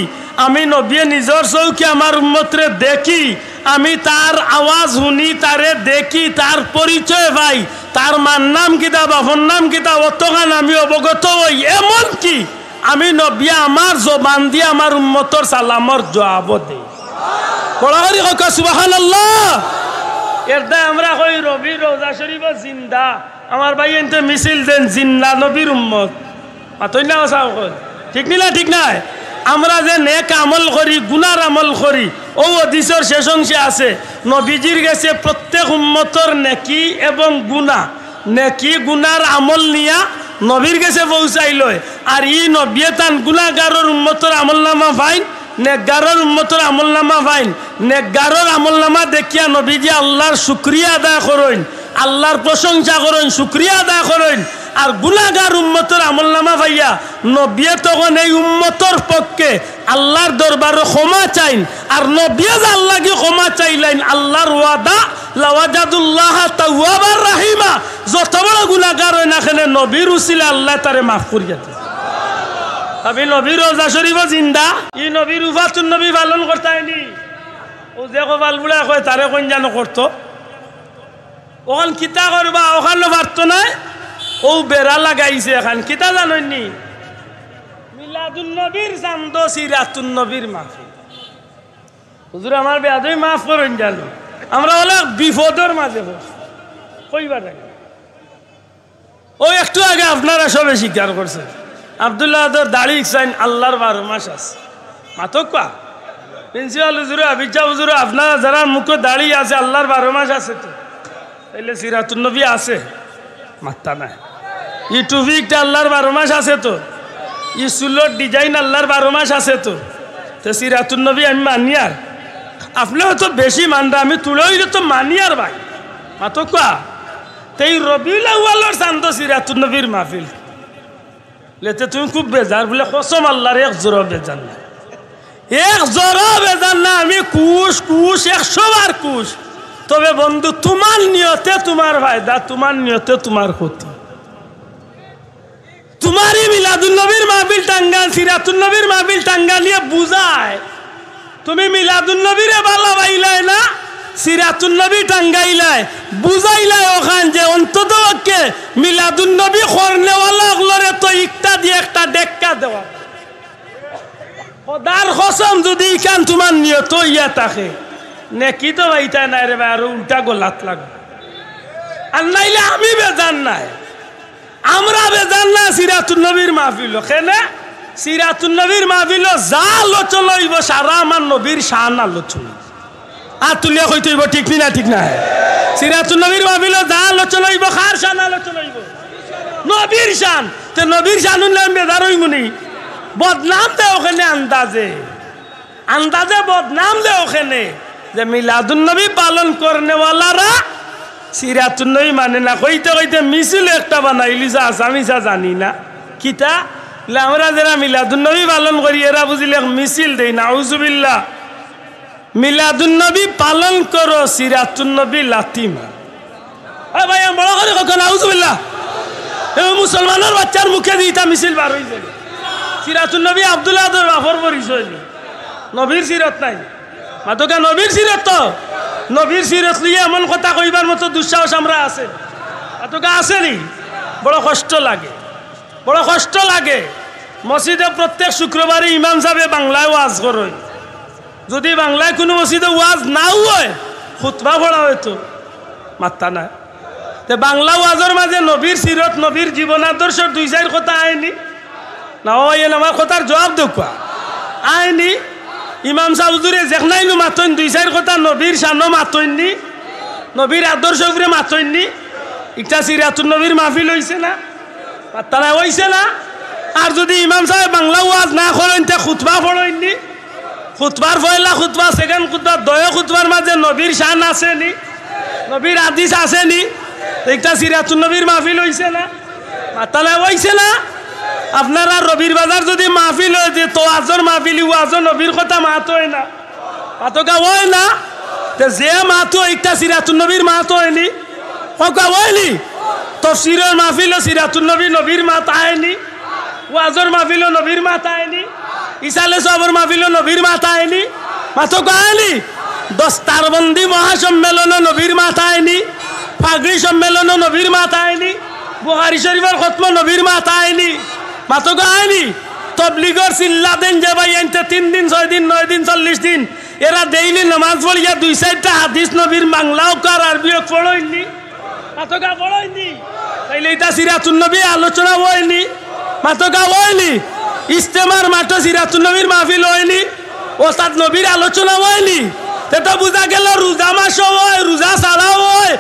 আমি নবী নিজের চৌকি আমার উম্মতরে দেখি, আমি তার আওয়াজ শুনি, তারে দেখি, তার পরিচয় ভাই, তার মার নাম কিতা, বাপর নাম কিতা, অতখান আমি অবগত হই। এমন কি আমি নবী আমার জবান দিয়ে আমার উম্মতর সালামর জবাব দেই। বড় হরি হোক সুবহানাল্লাহ। এর দায় আমরা কই রবি রওজা শরীফ জিন্দা, আমার ভাই এনতে মিছিল দেন জিন্দা নবীর উম্মত। মাতই না সাও কই ঠিক নিলা, ঠিক নাই? আমরা যে নেক আমল করি, গুনার আমল করি, ও হাদিসের শেষ অংশে আছে নবীজির কাছে প্রত্যেক উম্মতর নেকি এবং গুনাহ, নেকি গুনার আমল নিয়া নবীর কাছে পৌঁছাই লয়। আর ই নবী তান গুনাহগারের উম্মতর আমলনামা ফাইন, নেকগারের উম্মতর আমলনামা ফাইন। নেকগারের আমলনামা দেখিয়া নবীজি আল্লাহর শুকরিয়া আদায় করেন, আল্লাহর প্রশংসা করেন, শুকরিয়া আদায় করেন। আর গুনাহগার উম্মতর আমলনামা পাইয়া নবী তখন এই উম্মতর পক্ষে আল্লাহর দরবারে ক্ষমা চাইন। আর নবী আল্লাহকে ক্ষমা চাইলেন, আল্লাহর ওয়াদা লাওয়াজাদুল্লাহ তাওয়াবার রাহিমা। যত বড় গুনাহগার হয় না কেন নবীর উসিলা আল্লাহ তারে মাফ করিয়া দেন। আমি নবীর রওজা শরীফ জিন্দা, ই নবীর উফাতুন নবী পালন করতাইনি। ও যে কপাল বুড়া কয় তারে কোন জানো করতো, ওখান কিতা করবা, ওখানে পারতো না। ও বেড়া লাগাইছে এখন কিতা জাননি, মিলাদুন নবীর চান্দ সিরাতুন নবীর মাহফিল। হুজুর আমার বেয়াদই মাফ করেন জানো, আমরা হলে বিপদের মাঝে কইবা থাকে। ও একটু আগে আপনারা সবে স্বীকার করছে আব্দুল্লাহ দাড়ি চাইন আল্লাহর 12 মাস আছে। মাতক পা প্রিন্সিপাল হুজুরে, আবিজা হুজুরে, আপনারা যারা মুখে দাড়ি আছে আল্লাহর 12 মাস আছে, তো তাইলে সিরাতুন নবী আছে মাত্তা নাই। ই টুপিকটা আল্লাহর 12 মাস আছে, তো ই চুলোর ডিজাইন আল্লাহর 12 মাস আছে, তো সিরাতুন নবী আমি মানি। আর আপনিও তো বেশি মানরা, আমি তুলেও তো মানি। আর ভাই মাতক পা এই রবিউল আউয়ালের চান্দ সিরাতুন নবীর মাহফিল লেতে তুমি খুব বেজার বলে কসম আল্লাহর এক জোড়া বেজার না, এক জোড়া বেজার না। আমি কুশ 100 বার কুশ। তবে বন্ধু তোমার নিয়তে তোমার ফায়দা, তোমার নিয়তে তোমার ক্ষতি। তোমারই মিলাদুন নবীর মাহফিল টাঙ্গাল, সিরাতুন নবীর মাহফিল টাঙ্গাল নিয়ে বুঝায় তুমি মিলাদুন নবীরে ভালো পাইলাই না, সিরাতুন নবী টাঙ্গাইলাই বুঝাইলাই ওখান যে অন্তত মিলাদুন নবী করনেওয়ালা ওগুলোরে তো একটা দিয়ে একটা ডেক্কা দেওয়া। খোদার কসম যদি ইখান তোমার নিয়ত ইয়া থাকে নেকি তো ভাইটা নাই রে ভাই, আরো উল্টা গোলাত লাগবে। আর নাইলে আমি বেজান নাই, আমরা বেজান না সিরাতুন নবীর মাহফিল। কেনে সিরাতুন নবীর মাহফিল যা আলোচনা হইব সারা আমার নবীর শান আলোচনা আর তুলিয়া কইতে হইব ঠিক না ঠিক না সিরাতুন নবীর মাহফিল যা আলোচনা হইব কার শান আলোচনা হইব নবীর শান তে নবীর শান উনলাম বেদার হইমুনি বদনাম দে ওখানে আন্দাজে আন্দাজে বদনাম দে ওখানে যে মিলাদুন নবী পালন করনেওয়ালারা সিরাতুন নবী মানে না কইতে কইতে মিছিল একটা বানাইলি যা আমি যা জানি না কিতা আমরা যারা মিলাদুন নবী পালন করি এরা বুঝিলে মিছিল দেই না আউযুবিল্লাহ মিলাদুন নবী পালন করো সিরাতুন নবী লাতিমা ভাই বড় করে কখন আউযুবিল্লাহ মুসলমানের বাচ্চার মুখে দিতা মিছিল বার হয়ে যাবে সিরাতুন নবী আব্দুল্লাহ বাফর পরিচয় নবীর সিরত নাই মাতকা নবীর সিরত তো নবীর সিরত লিয়ে এমন কথা কইবার মতো দুঃসাহস আমরা আছে মাতকা আছে নি বড় কষ্ট লাগে বড় কষ্ট লাগে মসজিদে প্রত্যেক শুক্রবারে ইমাম সাহেব বাংলায় ওয়াজ করে যদি বাংলায় কোনো মসজিদে ওয়াজ নাও হয় খুতবা পড়া হয়তো মাত্তা না তে বাংলা ওয়াজের মাঝে নবীর সিরত নবীর জীবন আদর্শ দুই চার কথা আয়নি না ওই আমার কথার জবাব দেখুয়া আয়নি ইমাম সাহেব হুজুরে যেখানাইনো মাতইন দুই চার কথা নবীর শানো মাতইননি নবীর আদর্শ উপরে মাতইননি একটা সিরাতুন নবীর মাহফিল হইছে না মাত্তা না হইছে না আর যদি ইমাম সাহেব বাংলা ওয়াজ না করেন তে খুতবা পড়েননি খুতবার পয়লা খুতবা সেকেন্ড খুতবা দয় খুতবার মাঝে নবীর শান আসেনি নবীর হাদিস আসেনি একটা সিরাতুন নবীর মাহফিল হইছে না মাত্তা না হইছে না আপনারা রবির বাজার যদি মাহফিল হয় যে তো আজর মাহফিল ওয়াজর নবীর কথা মাত হয় না মাতকা হয় না যে মাতো একটা সিরাতুন নবীর মাত হয়নি ককা হয়নি তফসিরের মাহফিল সিরাতুন নবী নবীর মাত আয়নি ওয়াজর মাহফিল নবীর মাত আয়নি ইসালে সবর মাহফিল নবীর মাত আয়নি মাতকা আয়নি দস্তারবন্দি মহাসম্মেলন নবীর মাত আয়নি ফাগড়ি সম্মেলন নবীর মাত আয়নি বুখারী শরীফের খতম নবীর মাত আয়নি মাতকা আয়নি তবলিগর চিল্লা দেন যে ভাই আনতে 3 দিন 6 দিন 9 দিন 40 দিন এরা ডেইলি নামাজ পড়িয়া 2-4টা হাদিস নবীর বাংলাও কার আরবিও পড়ইনি মাতকা পড়ইনি তাইলে এটা সিরাতুন নবী আলোচনা হয়নি মাতকা হয়নি ইস্তেমার মাঠ সিরাতুন নবীর মাহফিল হয়নি ওস্তাদ নবীর আলোচনা হয়নি এটা বুঝা গেল রোজা মাস হয় রোজা ছাড়াও হয়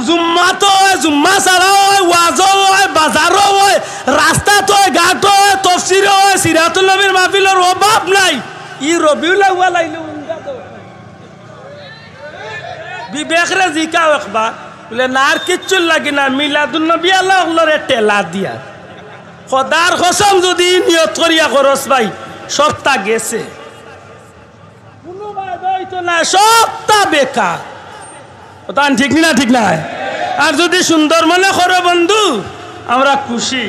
জুম্মা তো হয় জুম্মা ছাড়াও হয় ওয়াজও হয় বাজারও হয় রাস্তা তো হয় ঘাট হয় তফসিরও হয় সিরাতুন নবীর মাহফিলের অভাব নাই ই রবিউল আউয়াল আইলে বিবেকরে জিকাও একবার বলে না আর কিচ্ছু লাগে না মিলাদুন নবী আল্লাহ ওগুলোরে টেলা দিয়া খোদার কসম যদি নিয়ত করিয়া খরচ ভাই সপ্তাহ গেছে কোনো হইতো না সপ্তাহ বেকার ওটা ঠিক না ঠিক না আর যদি সুন্দর মনে করো বন্ধু আমরা খুশি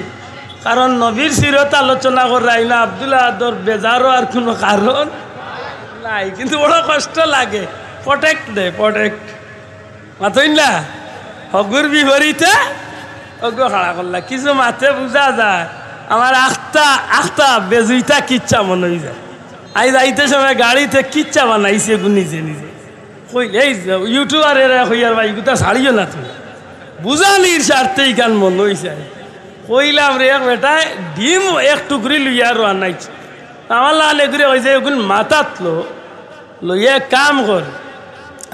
কারণ নবীর সিরত আলোচনা করাই না আব্দুল্লাহ আদর বেজারও আর কোনো কারণ নাই কিন্তু বড় কষ্ট লাগে প্রটেক্ট দে প্রটেক্ট মাতইন না হগুর বিপরীতে অগ্র খাড়া করলা কিছু মাথে বুঝা যায় আমার আখতা বেজুইটা কিচ্ছা মনে হয়ে যায় আই যাইতে সময় গাড়িতে কিচ্ছা বানাইছে নিজে নিজে কই এই ইউটিউবার এরা কইয়ার ভাই গুতা ছাড়িও না তুমি বুঝানির স্বার্থে গান মন হয়েছে কইলাম রে বেটায় ডিম এক টুকরি লইয়া আর আনাইছে আমার লাল এগুলো হয়েছে এগুলো মাথাত লইয়া কাম কর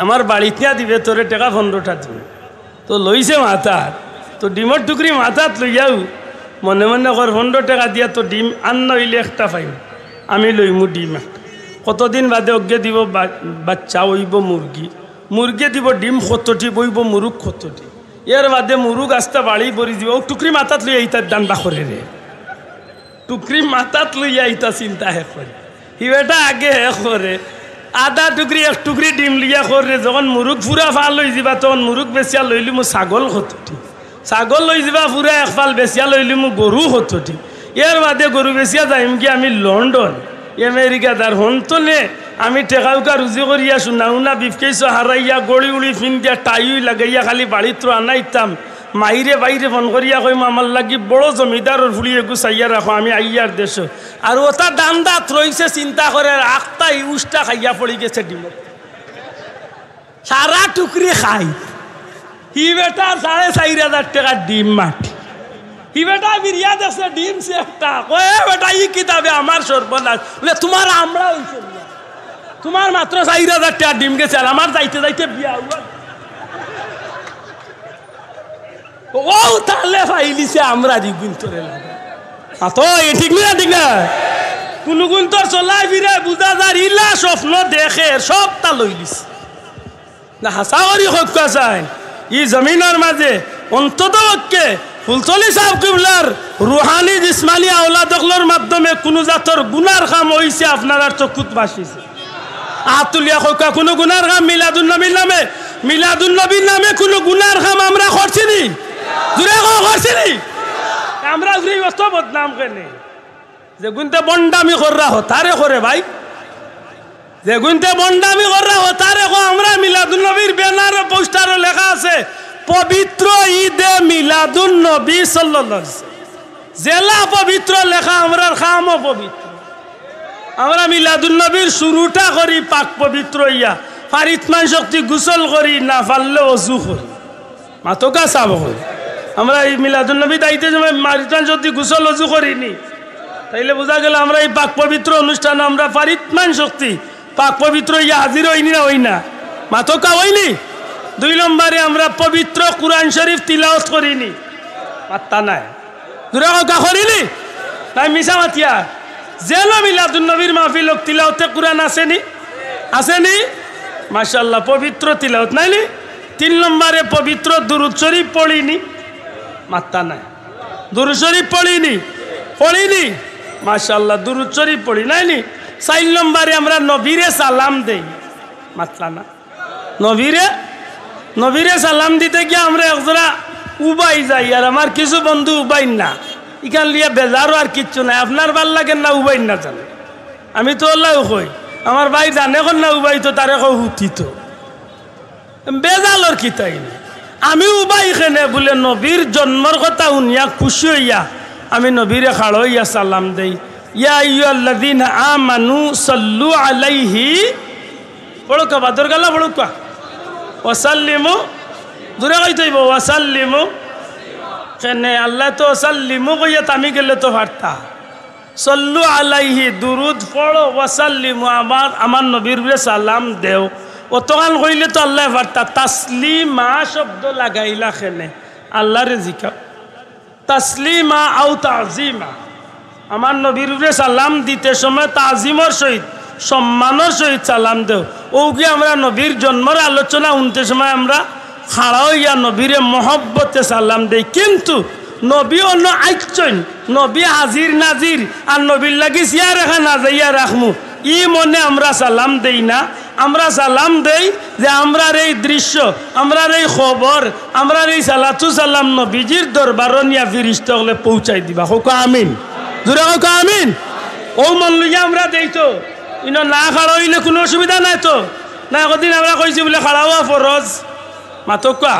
আমার বাড়িতে দিবে তোরে টাকা 15টা দিবে তো লইছে মাথাত তো ডিমের টুকরি মাথাত লইয়াও মনে মনে কর 15 টাকা দিয়া তো ডিম আন্ন হইলে একটা পাইম আমি লইমু ডিম একটা কতদিন বাদে অজ্ঞে দিব বাচ্চা হইব মুরগি দিব ডিম 70টি বইব মুরুগ 70টি এর বাদে মুরুগ আস্তা বাড়ি বরি দিব টুকরি মাথাত লইয়া ইতার দান্দা করে রে টুকরি মাথাত লইয়া ইতা চিন্তা হে করে হিবেটা আগে হে করে আধা টুকরি এক টুকরি ডিম লিয়া করে যখন মুরুগ ফুরা ফাল লই যাবা তখন মুরুগ বেচিয়া লইলি মো ছাগল 70টি ছাগল লই যাবা ফুরা এক ফাল বেচিয়া লইলি মো গরু 70টি এর বাদে গরু বেচিয়া যাইম কি আমি লন্ডন আমেরিকা তার হন্তনে আমি টেকাউকা রুজি করিয়া শুনাউনা বিফকেছ হারাইয়া গড়ি উড়ি ফিন দিয়া টাই লাগাইয়া খালি বাড়িত আনাইতাম মাইরে বাইরে ফোন করিয়া কইম আমার লাগি বড় জমিদারের ফুলি এগু চাইয়া রাখো আমি আইয়ার দেশ আর ওটা দান্দাত রইছে চিন্তা করে আখটা ইউজটা খাইয়া পড়ি গেছে ডিমত সারা টুকরি খাই হি বেটা 4,500 টাকা ডিম মাটি হি বেটা বিরিয়া দেখছে ডিম সে একটা কয়ে বেটা ই কিতাবে আমার সর্বনাশ বলে তোমার আমরা হইছে তোমার মাত্র 4,000 টাকা ডিম গেছে আর আমার যাইতে যাইতে বিয়া হওয়া ও তাহলে ফাইলিছে আমরা দিগুন তোরে লাগে তো এ ঠিক না ঠিক না কোন গুণ তোর চলাই ফিরে বুঝা যার ইলা স্বপ্ন দেখে সব তা লইলিস না হাসা করি হকা চাই ই জমিনের মাঝে অন্তত পক্ষে ফুলতলি সাহেব কিবলার রুহানি জিসমানি আওলাদগুলোর মাধ্যমে কোনো জাতর গুনার কাম হইছে আপনার চকুত বাসিছে আতুলিয়া হকা কোনো গুনার কাম মিলাদুন নবীর নামে কোনো গুনার কাম আমরা করছি নি জুড়ে করছি নি আমরা ঘুরে অত বদনাম কেনে যে গুনতে বন্ডামি কররা হতারে করে ভাই যে গুনতে বন্ডামি কররা হতারে কো আমরা মিলাদুন নবীর ব্যানার পোস্টারও লেখা আছে পবিত্র ঈদে মিলাদুন নবী সাল্লাল্লাহু আলাইহি ওয়াসাল্লাম জেলা পবিত্র লেখা আমরার খামও পবিত্র আমরা মিলাদুন নবীর শুরুটা করি পাক পবিত্র ইয়া ফারিতমান শক্তি গোসল করি না পারলে ওযু করি মাতকা সাব করি আমরা এই মিলাদুন নবী দাইতে সময় ফারিতমান শক্তি গোসল ওযু করিনি তাইলে বোঝা গেল আমরা এই পাক পবিত্র অনুষ্ঠানে আমরা ফারিতমান শক্তি পাক পবিত্র ইয়া হাজির হইনি না হই না মাতকা হইনি 2 নম্বরে আমরা পবিত্র কুরআন শরীফ তিলাওয়াত করিনি পাত্তা নাই দুরা কা করিনি তাই মিছা মাতিয়া যেন মিলাদুন নবীর মাহফিল তিলাওয়াতে কুরআন আসেনি মাশাআল্লাহ পবিত্র তিলাওয়াত নাইনি 3 নম্বরে পবিত্র দুরূদ শরীফ পড়িনি মাত্তা নাই দুরূদ শরীফ পড়িনি মাশাআল্লাহ দুরূদ শরীফ পড়ি নাইনি 4 নম্বরে আমরা নবীরে সালাম দেই মাত্তা না নবীরে সালাম দিতে গিয়ে আমরা একজোড়া উবাই যাই আর আমার কিছু বন্ধু উবাইন না ইখান লিয়া বেজারও আর কিচ্ছু নাই আপনার ভাল লাগে না উবাইন না জানে আমি তো আল্লাহ কই আমার ভাই জানে কোন না উবাই তো তারে কই হুতি তো বেজালর কিতাই আমি উবাই খেনে বলে নবীর জন্মর কথা শুনিয়া খুশি হইয়া আমি নবীরে খাড়ো ইয়া সালাম দেই ইয়া আইয়ুহাল্লাযীনা আমানু সাল্লু আলাইহি বড়কা বাদর গালা বড়কা ওয়াসাল্লিমু দূরে কইতেইব ওয়াসাল্লিমু কেনে আল্লাহ তো ওয়াসাল্লিমু কইয়া তামি গেলে তো পারতা সাল্লু আলাইহি দুরুদ পড়ো ওয়াসাল্লিমু আমার নবীর সালাম দেও অতগান কইলে তো আল্লাহ পারতা তাসলিমা শব্দ লাগাইলা কেনে আল্লাহরে জিকা তাসলিমা আও তাজিমা আমার নবীর সালাম দিতে সময় তাজিমর সহিত সম্মানের সহিত সালাম দেও ও কি আমরা নবীর জন্মের আলোচনা শুনতে সময় আমরা খাড়া হইয়া নবীরে মহব্বতে সালাম দেই কিন্তু নবী অন্য আইচন নবী হাজির নাজির আর নবীর লাগি সিয়া রেখা না যাইয়া রাখমু ই মনে আমরা সালাম দেই না আমরা সালাম দেই যে আমরার এই দৃশ্য আমরার এই খবর আমরার এই সালাতু সালাম নবীজির দরবার নিয়া ফিরিস্তা হলে পৌঁছাই দিবা হোক আমিন জোরে হোক আমিন ও মন লইয়া আমরা দেই তো ইনো না খাড়া হইলে কোনো অসুবিধা নাই তো না একদিন আমরা কইছি বলে খাড়া হওয়া ফরজ মাতকা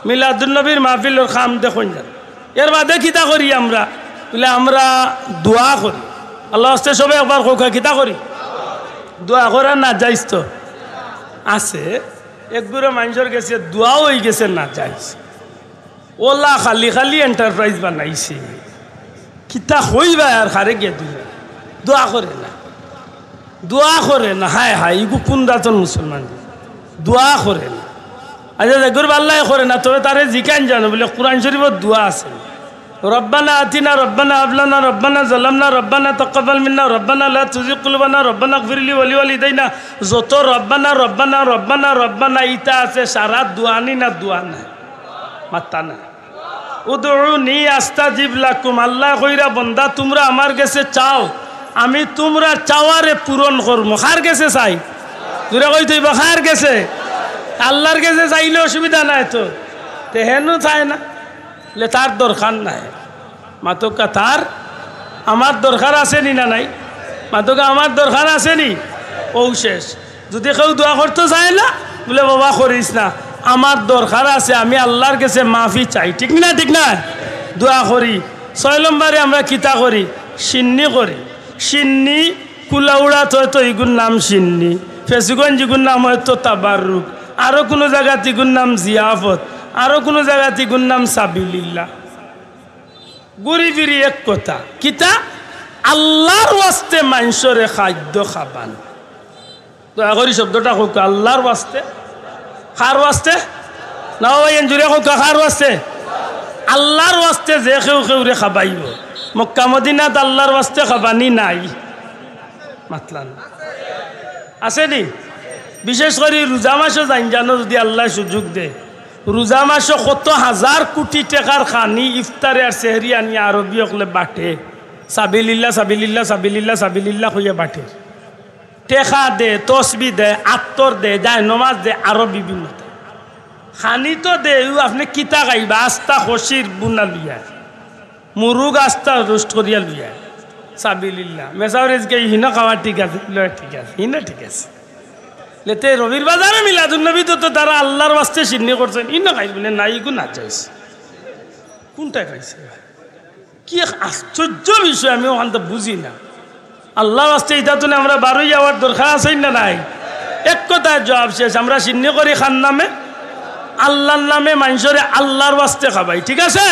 মিলাদুন নবীর মাহফিলের খাম দেখুন যান এর বাদে কিতা করি আমরা বলে আমরা দোয়া করি আল্লাহ আস্তে সবে একবার কোকা কিতা করি দোয়া করা না যাইস তো আছে একগুলো মানুষের গেছে দোয়াও হয়ে গেছে না যাইস ওলা খালি এন্টারপ্রাইজ বানাইছে কিতা হইবা আর খারে গিয়ে দোয়া করে না হায় ইগু কোন রাতন মুসলমান দোয়া করে না আচ্ছা দেখুর পাল্লাই করে না তবে তারে জিকান জানো বলে কোরআন শরীফত দোয়া আছে রব্বানা আতিনা রব্বানা আবলানা রব্বানা জালামনা রব্বানা তাকাব্বাল মিন্না রব্বানা লা তুজিগ কুলুবানা রব্বানা গফিরলি ওয়ালি ওয়ালিদাইনা যত রব্বানা ইতা আছে সারা দোয়া নি না দোয়া না মাত্তা না উদউনি আস্তাজিব লাকুম আল্লাহ কইরা বান্দা তোমরা আমার কাছে চাও আমি তোমরা চাওয়ারে পূরণ করবো কার গেছে চাই তোরা কই তুই কার গেছে আল্লাহর কাছে চাইলে অসুবিধা নাই তো হেনু চায় না লে তার দরকার নাই মাতকা তার আমার দরকার আসেনি না নাই মাতকা আমার দরকার আসেনি ও শেষ যদি কেউ দোয়া করতে চায় না বলে বাবা করিস না আমার দরকার আছে আমি আল্লাহর কাছে মাফি চাই ঠিক না দোয়া করি 6 নম্বরে আমরা কিতা করি সিন্নি করি সিন্নি কুলাউড়া তো ইগুর নাম সিন্নি ফেসুগঞ্জ ইগুর নাম হয়তো তাবারুক আরো কোনো জায়গাতে ইগুর নাম জিয়াফত আরো কোনো জায়গাতে ইগুর নাম সাবিলিল্লাহ ঘুরি ফিরি এক কথা কিতা আল্লাহর ওয়াস্তে মানুষরে খাদ্য খাবান। দয়া করি শব্দটা হোক আল্লাহর ওয়াস্তে। কার ওয়াস্তে? না ভাই জুড়ে হোক কার ওয়াস্তে? আল্লাহর ওয়াস্তে যে কেউ কেউরে খাবাইব। মক্কা মদিনাত আল্লাহর ওয়াস্তে খাবানি নাই মাতলান আছে নি? বিশেষ করে রোজা মাসও জান জানো যদি আল্লাহ সুযোগ দে রোজা মাসও কত হাজার কোটি টাকার খানি ইফতারে আর সেহরি আনি আরবি হলে বাটে সাবিলিল্লাহ সাবিলিল্লাহ সাবিলিল্লাহ সাবিলিল্লাহ হইয়া বাটে টেকা দে তসবি দে আত্তর দে যায় নমাজ দে আরো বিভিন্ন খানি তো দে আপনি কিতা খাইবা আস্তা খসির বুনা লুইয়া মুরুগ আস্তা রোস্ট করিয়া লুইয়া সাবিলিল্লাহ মেসাউরেজকে হিনা খাওয়া ঠিক আছে ঠিক আছে হিনা ঠিক আছে লেতে রবির বাজারে মিলাদুন্নবী তো তারা আল্লাহর ওয়াস্তে সিন্নি করছেন ইনা খাইবেন না ইগু না চাইছে কোনটা খাইছে কি আশ্চর্য বিষয় আমি ওখান তো বুঝি না আল্লাহর ওয়াস্তে এটা তো আমরা বারোই যাওয়ার দরকার আছে না নাই এক কথায় জবাব শেষ আমরা সিন্নি করি খান নামে আল্লাহর নামে মানুষরে আল্লাহর ওয়াস্তে খাবাই ঠিক আছে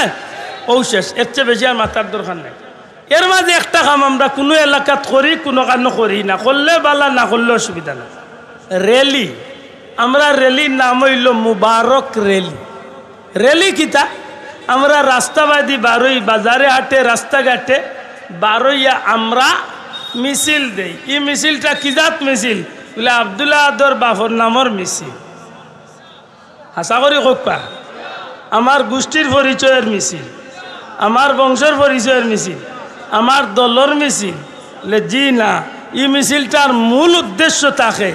ও শেষ এর চেয়ে বেশি আর মাথার দরকার নাই এর মাঝে একটা কাম আমরা কোনো এলাকাত করি কোনো কারণ করি না করলে বালা না করলে অসুবিধা না রেলি আমরা রেলির নাম হইল মুবারক রেলি রেলি কিতা আমরা রাস্তাবাদী বারোই বাজারে হাটে রাস্তাঘাটে বারোইয়া আমরা মিছিল দেই এই মিছিলটা কি জাত মিছিল বলে আব্দুল্লাহ আদর বাফর নামর মিছিল আশা করি কোপা আমার গোষ্ঠীর পরিচয়ের মিছিল আমার বংশের পরিচয়ের মিছিল আমার দলর মিছিল জি না এই মিছিলটার মূল উদ্দেশ্য থাকে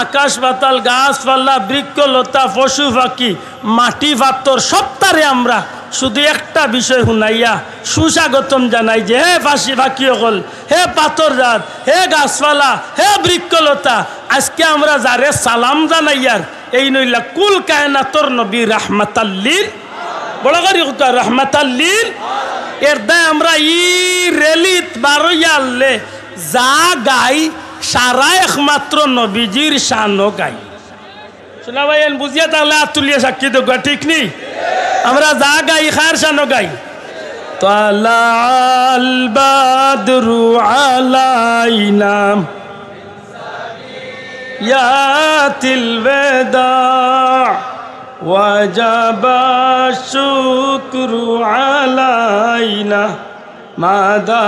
আকাশ পাতাল গাছপালা বৃক্ষ লতা পশু পাখি মাটি পাথর সবটারে আমরা শুধু একটা বিষয় শুনাইয়া সুস্বাগতম জানাই যে হে পাশি পাখি হল হে পাথর জাত হে গাছপালা হে বৃক্ষলতা আজকে আমরা যারে সালাম জানাইয়ার এই নইলা কুল কায়নাতর নবী রাহমাতাল্লিল বড় করি রাহমাতাল্লিল এর দায় আমরা ই রেলিত বারোয়ালে যা গাই সারা একমাত্র নবীজির শানও গাই শোনা ভাই বুঝিয়া তাহলে আতুলিয়া সাক্ষী তো ঠিক নেই আমরা যা গাই খার শানও গাই তালাল বাদরু আলাইনা ইয়াতিল বেদা ওয়াজাবা শুকরু আলাইনা মাদা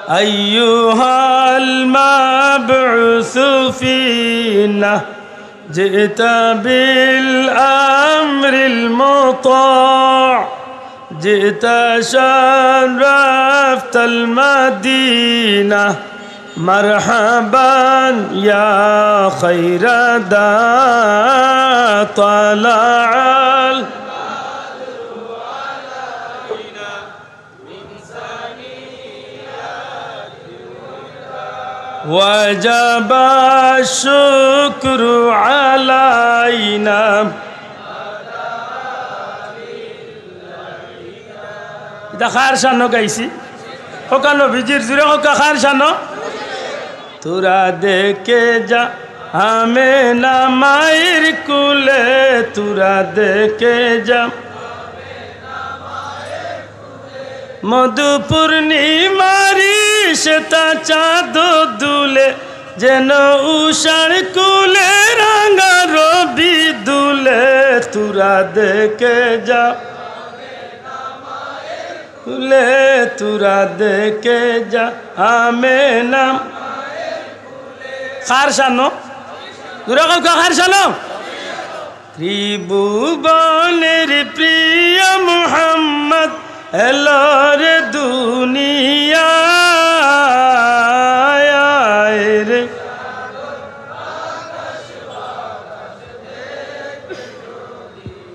أيها المبعوث فينا جئت بالأمر المطاع جئت شرفت المدينة مرحبا يا خير دا طلع وجب الشكر علينا এটা খার শানো গাইছি ওখানো ভিজির জুড়ে ওকা খার শানো তোরা দেখে যা আমে না মায়ের কুলে তোরা দেখে যা মধু পূর্ণিমারি সেটা চাঁদ দুলে যেন উষার কুলে রাঙা রবি দুলে তোরা দেখে যা কুলে তোরা দেখে যা আমে নাম খার শানো দুরকম খার শানো ত্রিভুবনের প্রিয় মুহাম্মদ এলোর দুনিয়া রে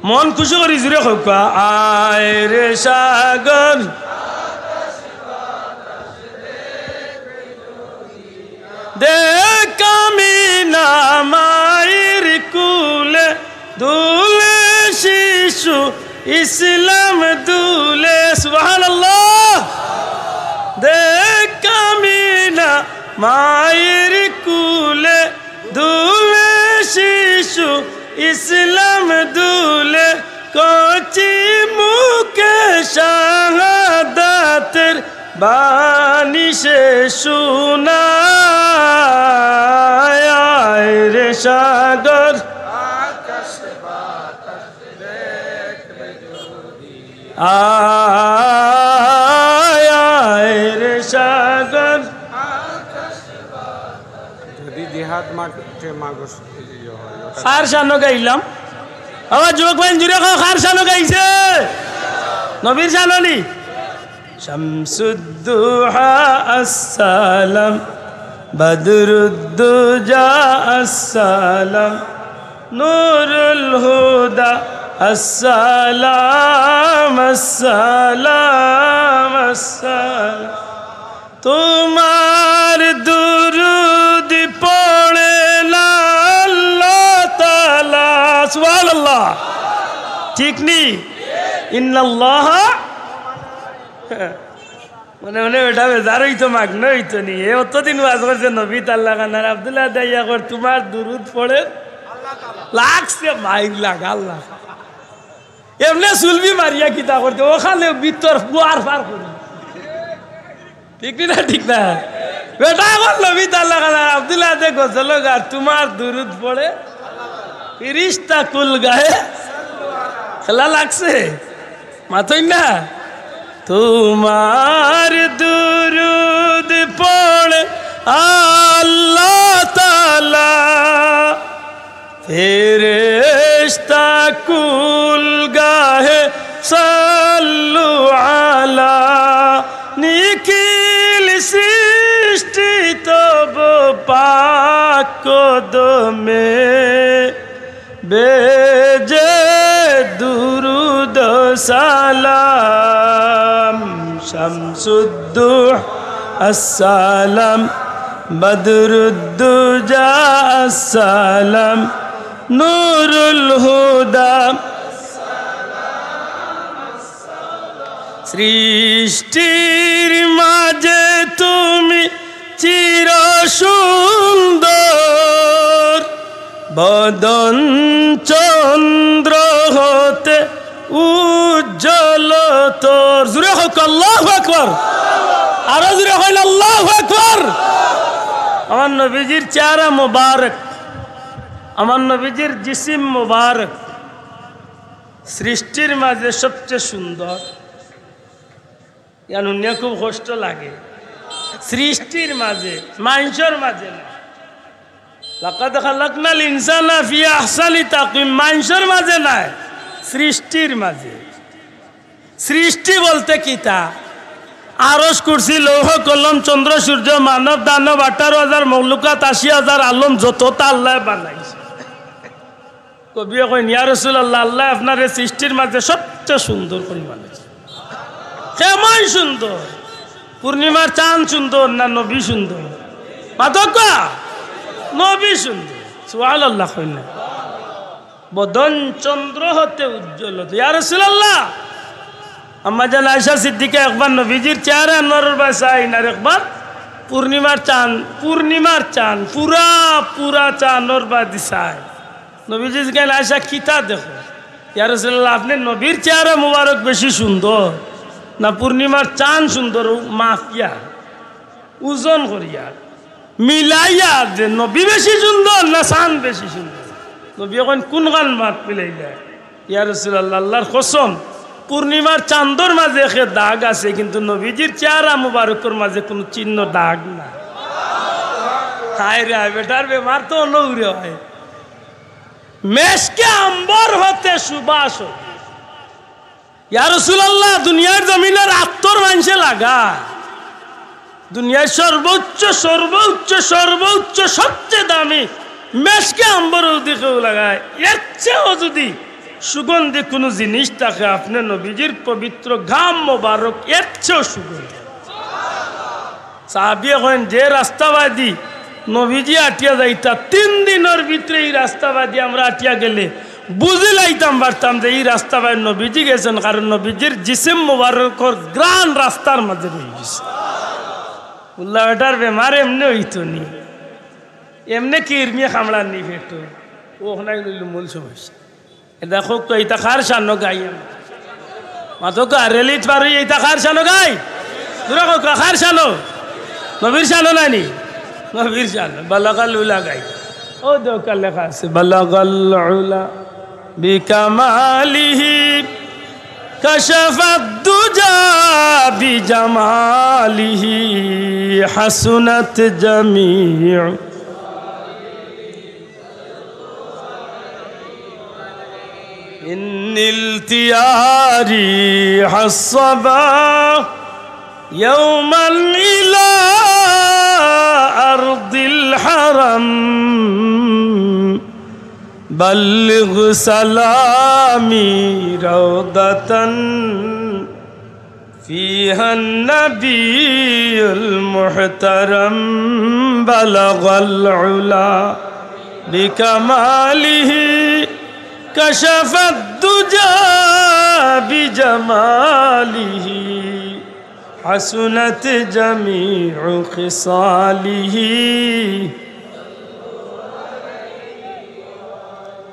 মন খুশি করি জুড়ে খোকা আয় রে সাগর দেখ আমি না মায়ের কুলে দুলে শিশু ইসলাম দুলে সুবহানাল্লাহ দেখ আমি না মায়ের কুলে দুলে শিশু ইসলাম দুলে কচি বানিশে শুনায় রে সাগর আয় রে সাগর যদি জিহাদ মাঠে মাগস খার শানো গাইলাম আমার যুবক ভাই জুড়ে খার শানো গাইছে নবীর শাননি শামসুদ্দুহা আসসালাম বদরুদ্দুজা আসসালাম নূরুল হুদা আসসালাম আসসালাম আসসালাম তোমার দুরুদ পড়ে না আল্লাহ তাআলা সুবহানাল্লাহ ঠিক নি ইন্নাল্লাহ মনে মনে ওটা বেজার হইতো মাগনো হইতো নি এ অতদিন ওয়াজ করছে নবী তাল্লা খানার আব্দুল্লাহ দাইয়া কর তোমার দুরুদ পড়ে লাগছে মাইক লাগা আল্লাহ এমনি সুলবি মারিয়া কিতা করতে ওখানে ভিতর বুয়ার পার করি ঠিক না ঠিক না বেটা আমার নবী তাল্লা খানার আব্দুল্লাহ দে গজল গা তোমার দুরুদ পড়ে ফিরিস্তা কুল গায়ে খেলা লাগছে মাতই না তোমার দুরুদ পড়ে আল্লাহ তাআলা ফেরেশতা কুল গাহে সাল্লু আলা নিখিল সৃষ্টি তব পাক কদমে বেজে দুরুদ সালাম শামসুদ্দুহ আসসালাম বদরুদ্দুজা আসসালাম নূরুল হুদা সৃষ্টির মাঝে তুমি চির সুন্দর বদন চন্দ্র হতে উজ্জ্বল তোর জুড়ে হোক আল্লাহু আকবার আরো জুড়ে হইল আল্লাহু আকবার আমার নবীজির চেহারা মুবারক আমার নবীজির জিসিম মুবারক সৃষ্টির মাঝে সবচেয়ে সুন্দর ইয়ানুনিয়া খুব কষ্ট লাগে সৃষ্টির মাঝে মানুষের মাঝে না লাকাদ খালাকনাল ইনসানা ফি আহসানি তাকওয়িম মানুষের মাঝে নাই সৃষ্টির মাঝে সৃষ্টি বলতে কিতা আরশ কুরসি লৌহ কলম চন্দ্র সূর্য মানব দানব 18,000 মখলুকাত 80,000 আলম যত তা আল্লাহ বানাইছে কবিয়ে কই ইয়া রাসূলুল্লাহ আল্লাহ আপনার এই সৃষ্টির মাঝে সবচেয়ে সুন্দর করে বানাইছে কেমন সুন্দর পূর্ণিমার চাঁদ সুন্দর না নবী সুন্দর পাতকা নবী সুন্দর সুবহানাল্লাহ কইনা বদন চন্দ্র হতে উজ্জ্বল ইয়া রাসূলুল্লাহ আম্মা জান আয়েশা সিদ্দিকা একবার নবীজির চেহারা নূরের বাসায় না একবার পূর্ণিমার চাঁদ পুরা পুরা চাঁদর বাদি চায় নবীজি কেন আয়েশা কিতা দেখো ইয়া রাসূলুল্লাহ আপনি নবীর চেহারা মুবারক বেশি সুন্দর না পূর্ণিমার চাঁদ সুন্দর মাফিয়া ওজন করিয়া মিলাইয়া যে নবী বেশি সুন্দর না চাঁদ বেশি সুন্দর নবী এখন কোন গান মাত মিলাইলা ইয়া রাসূলুল্লাহ আল্লাহর কসম পূর্ণিমার চাঁদর মাঝে একটা দাগ আছে কিন্তু নবীজির চেহারা মুবারকের মাঝে কোনো চিহ্ন দাগ না হায় রে বেটার বেমার তো নৌরে হয় মেশকে আম্বর হতে সুবাস ইয়া রাসূলুল্লাহ দুনিয়ার জমিনের আত্মর মানুষে লাগা দুনিয়ার সর্বোচ্চ সর্বোচ্চ সর্বোচ্চ সবচেয়ে দামি মেশকে আম্বর দিকেও লাগায় এর চেয়েও যদি সুগন্ধি কোনো জিনিস থাকে আপনার নবীজির পবিত্র ঘাম মোবারক এর চেয়েও সুগন্ধি সাহাবী এখন যে রাস্তাবাদী নবীজি আটিয়া যাইতা 3 দিনের ভিতরে এই রাস্তাবাদী আমরা আটিয়া গেলে বুঝে লাইতাম পারতাম যে এই রাস্তাবাদী নবীজি গেছেন কারণ নবীজির জিসিম মোবারকর গ্রান রাস্তার মাঝে রয়ে গেছে উল্লাহ এটার বেমার এমনি হইতো নি এমনি কিরমিয়ে খামড়ার নি ফেটো ওখানে লইল মূল সমস্যা দেখো তো এইটা খার সানো গাই মাতো রেলিত পারি এইটা খার সানো গাই দুরা কার শানো নবীর শানো নানি নবীর শানো বালাগাল উলা গাই ও দেওকার লেখা আছে বালাগাল উলা বিকামালিহি কাশাফাত দুজা বিজামালিহি হাসুনাত জামিউ إن التياري حصبا يوما إلى أرض الحرم بلغ سلامي روضة فيها النبي المحترم بلغ العلا بكماله كشف الدجى بجماله حسنت جميع خصاله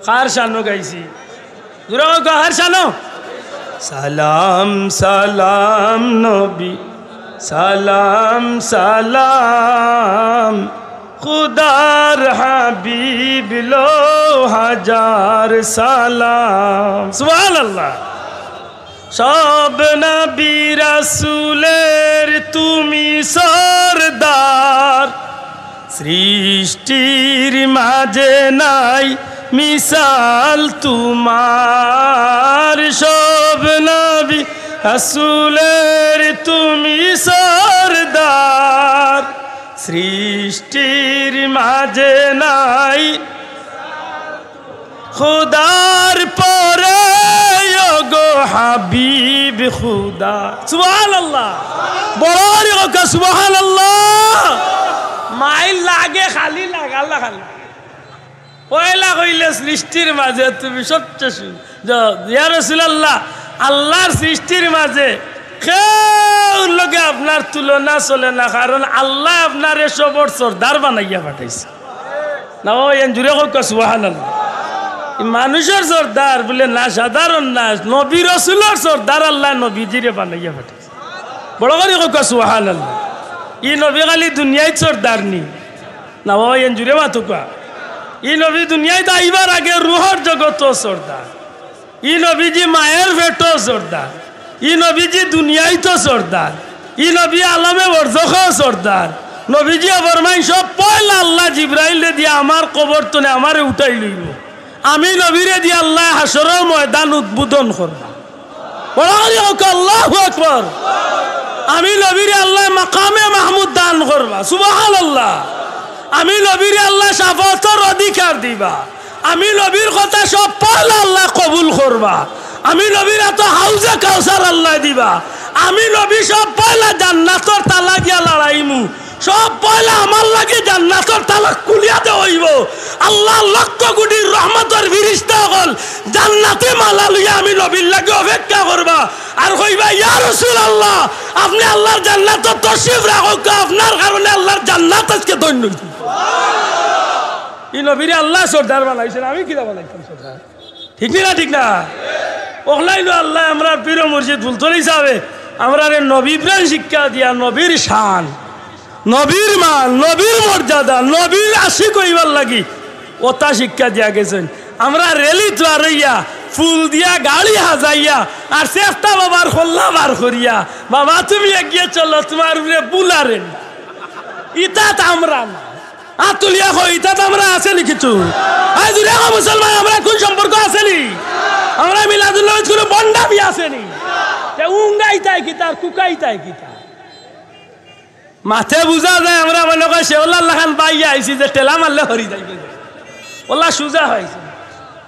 خار شانو গাইছি জোরে খার শানো সালাম সালাম নবী সালাম সালাম খুদার হাবিব লো হাজার সালাম সুবহানাল্লাহ সব নবী রাসূলের তুমি সরদার সৃষ্টির মাঝে নাই মিসাল তোমার সব নবী রাসূলের তুমি সরদার সৃষ্টির মাঝে নাই খুদার পরে গো হাবিব খুদা সুবহানাল্লাহ বড় কা সুবহানাল্লাহ মাইল লাগে খালি লাগে আল্লাহ খালি পয়লা কইলে সৃষ্টির মাঝে তুমি সবচেয়ে ইয়া রাসূলুল্লাহ আল্লাহর সৃষ্টির মাঝে কেউ লগে আপনার তুলনা চলে না কারণ আল্লাহ আপনার সবর সর্দার বানাইয়া পাঠাইছে না ও এন জুড়ে হোক সুবহানাল্লাহ মানুষের সর্দার বলে না সাধারণ না নবী রাসূলের সর্দার আল্লাহ নবীজিরে বানাইয়া পাঠাইছে বড় করে হোক সুবহানাল্লাহ ই নবী খালি দুনিয়ায় সর্দার নি না ও এন জুড়ে মাতুকা ই নবী দুনিয়ায় তো আইবার আগে রুহর জগত সর্দার ই নবীজি মায়ের ভেটো সর্দার ই নবীজি দুনিয়ায় তো সর্দার ই নবী আলমে বরজখ সর্দার নবীজি ফরমাই সব পয়লা আল্লাহ জিব্রাইলে দিয়ে আমার কবর তনে আমারে উঠাই লইব আমি নবীরে দিয়ে আল্লাহ হাসরের ময়দান উদ্বোধন করব আল্লাহু আকবার আমি নবীরে আল্লাহ মাকামে মাহমুদ দান করবা সুবহানাল্লাহ আমি নবীরে আল্লাহ শাফাতের অধিকার দিবা আমি নবীর কথা সব পয়লা আল্লাহ কবুল করবা আমি নবীর এত হাউজে কাউসার আল্লাহ দিবা আমি নবী সব পয়লা জান্নাতের তালা গিয়া লড়াইমু সব পয়লা আমার লাগে জান্নাতের তালা খুলিয়া দেওয়াইব আল্লাহ লক্ষ কোটি রহমতের ফেরেশতা হল জান্নাতে মালা লইয়া আমি নবীর লাগে অপেক্ষা করবা আর কইবা ইয়া রাসূলুল্লাহ আপনি আল্লাহর জান্নাতে তশরিফ রাখুক আপনার কারণে আল্লাহর জান্নাত আজকে ধন্য এই নবীরে আল্লাহ সর্দার বানাইছেন আমি কিরা বানাইতাম সর্দার ঠিক না ঠিক না ওখলাইলো আল্লাহ আমরা পীর মুর্শিদ ফুলতলি সাহেব আমরা নবী প্রাণ শিক্ষা দিয়া নবীর শান নবীর মান নবীর মর্যাদা নবীর আশিক হইবার লাগি ওটা শিক্ষা দিয়া গেছেন আমরা রেলি তোয়ারইয়া ফুল দিয়া গাড়ি হাজাইয়া আর চেষ্টা বাবার খোল্লা বার করিয়া বাবা তুমি এগিয়ে চলো তোমার উপরে বুলারেন ইতাত আমরা না আতুলিয়া কই ইতাত আমরা আছে নি কিছু আই দুনিয়া মুসলমান আমরা কোন সম্পর্ক আছে নি আমরা মিলাদুল্লাহ কোনো বন্ডামি আছে নি তে উঙ্গাই তাই কি তার কুকাই তাই কি তার মাথে বুঝা যায় আমরা মনে কই শেওলা লাখান বাইয়া আইছি যে টেলা মারলে হরি যাইবে ওলা সুজা হইছে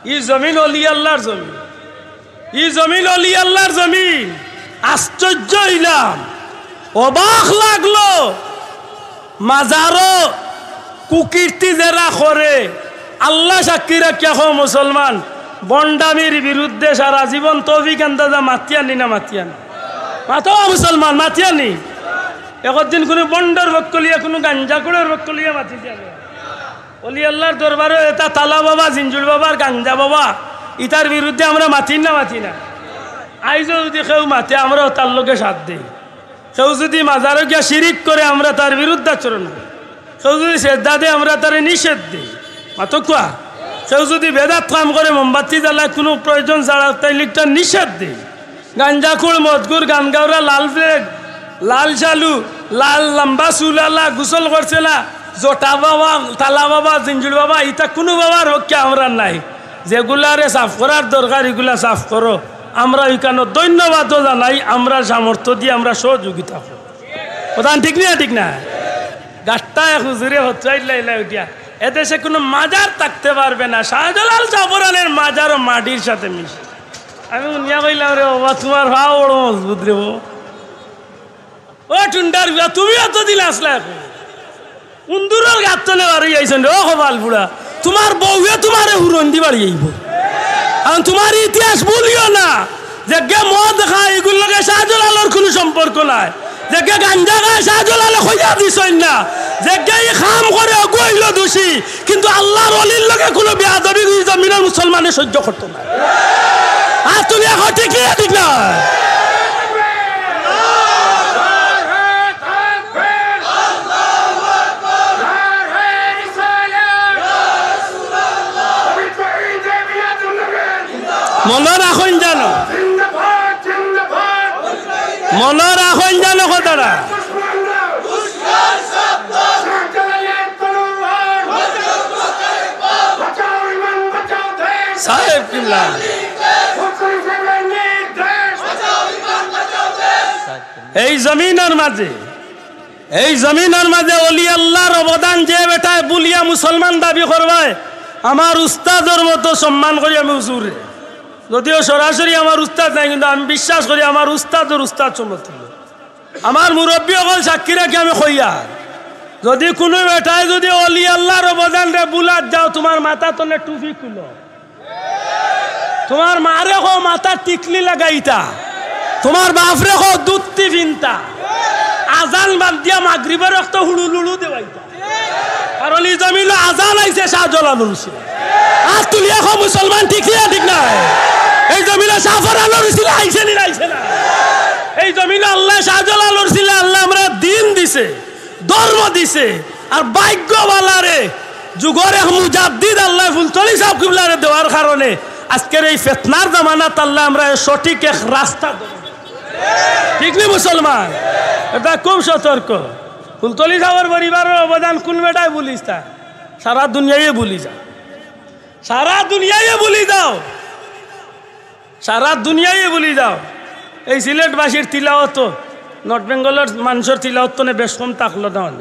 ই জমিন ওলি আল্লাহর জমিন ই জমিন ওলি আল্লাহর জমিন আশ্চর্য হইলাম অবাক লাগলো মাজারো কুকীর্তি যারা করে আল্লাহ সাক্ষী রাখিয়া হো মুসলমান বন্ডামির বিরুদ্ধে সারা জীবন তৌফিক আন্দাজা মাতিয়ানি না মাতিয়ানি মাতো মুসলমান মাতিয়ানি একদিন কোনো বন্ডর বক্কলিয়া কোনো গাঞ্জাকুড়ের বক্কলিয়া মাতি দিয়া অলি আল্লাহর দরবারে এটা তালা বাবা জিঞ্জুর বাবার গাঞ্জা বাবা ইতার বিরুদ্ধে আমরা মাতি না আইজও যদি কেউ মাতে আমরাও তার লোকে সাথ দিই কেউ যদি মাজারও গিয়া শিরিক করে আমরা তার বিরুদ্ধে আচরণ করি, কেউ যদি শ্রদ্ধা দেয় আমরা তার নিষেধ দিই। মাতো কোয়া কেউ যদি বেদাত কাম করে মোমবাতি জ্বালায় কোনো প্রয়োজন ছাড়া তাই লিখটা নিষেধ দিই। গাঞ্জাখুর মদগুর গান গাওরা লাল ব্রেক লাল চালু লাল লম্বা চুলালা গোসল করছে না জোটা বাবা তালা বাবা জিঞ্জুর বাবা ইটা কোনো বাবার হকে আমরা নাই। যেগুলারে সাফ করার দরকার এগুলা সাফ করো। আমরা ওইখানে ধন্যবাদও জানাই, আমরা সামর্থ্য দিয়ে আমরা সহযোগিতা করি। প্রধান ঠিক না? ঠিক না? গাছটা হুজুরে হচ্ছাইলাই উঠিয়া এদেশে কোনো মাজার থাকতে পারবে না। শাহজালাল জাফরানের মাজারও মাটির সাথে মিশে। আমি উনিয়া কইলাম রে বাবা তোমার ভাও বড় মজবুত রে ও টুন্ডার বিয়া তুমিও তো দিলে আসলে এখন উন্দুরের গাছ চলে বাড়ি আইছেন রে ও কপাল বুড়া, তোমার বউয়ে তোমারে হুরন্দি বাড়ি আইব। কারণ তোমার ইতিহাস বলিও না যে গে মদ খায় এগুলোর লগে শাহজালালের কোনো সম্পর্ক নাই। যে গে গাঞ্জা খায় শাহজালালে খইয়া দিছেন না। যে গে খাম করে গইল দোষী, কিন্তু আল্লাহর ওলির লগে কোনো বেয়াদবি জমিনের মুসলমানে সহ্য করতো না। আর তুমি এখন ঠিক না? ঠিক না? মনে রাখুন জানো, মনে রাখুন জানো কথাটা। সাহেব কিবলা এই জমিনের মাঝে, এই জমিনের মাঝে ওলি আল্লাহর অবদান যে বেটায় বলিয়া মুসলমান দাবি করবায়, আমার উস্তাদের মতো সম্মান করি আমি হুজুরে। যদিও সরাসরি আমার উস্তাদ নাই, কিন্তু আমি বিশ্বাস করি আমার উস্তাদের উস্তাদ সমতুল্য। আমার মুরব্বী অকল সাক্ষী রাখি আমি কইয়া, যদি কোনো বেটায় যদি অলি আল্লাহর অবদান রে বুলাত যাও, তোমার মাথা তলে টুপি খুলো, তোমার মারে কো মাথা টিকলি লাগাইতা, তোমার বাপরে কো দুধটি ভিনতা, আজান বাদ দিয়া মাগরিবের রক্ত হুড়ু লুড়ু দেওয়াইতা। কারণ এই জমিন আজান আইছে শাহজালালুর ছিল। আর তুই এখন মুসলমান ঠিক না? ঠিক না? এই জমিনে জাফরানুর ছিল আইছে নি? আইছে না? এই জমিনে আল্লাহ শাহজালালুর ছিল, আল্লাহ আমরা দিন দিছে, ধর্ম দিছে। আর ভাগ্যবালারে যুগের এক মুজাদ্দিদ আল্লাহ ফুলতলি সাহেব কিবলারে দেওয়ার কারণে আজকের এই ফিতনার জামানাত আল্লাহ আমরা সঠিক এক রাস্তা দেব। ঠিক নি মুসলমান? এটা খুব সতর্ক। ফুলতলি সাহেবের পরিবারের অবদান কোন বেটায় বলিস তা সারা দুনিয়ায় বলি যাও, সারা দুনিয়ায় বলি যাও, সারা দুনিয়ায় বলি যাও। এই সিলেটবাসীর তিলাওয়াত নর্থ বেঙ্গলের মানুষের তিলাওয়াত বেশ কম থাকলো তখন।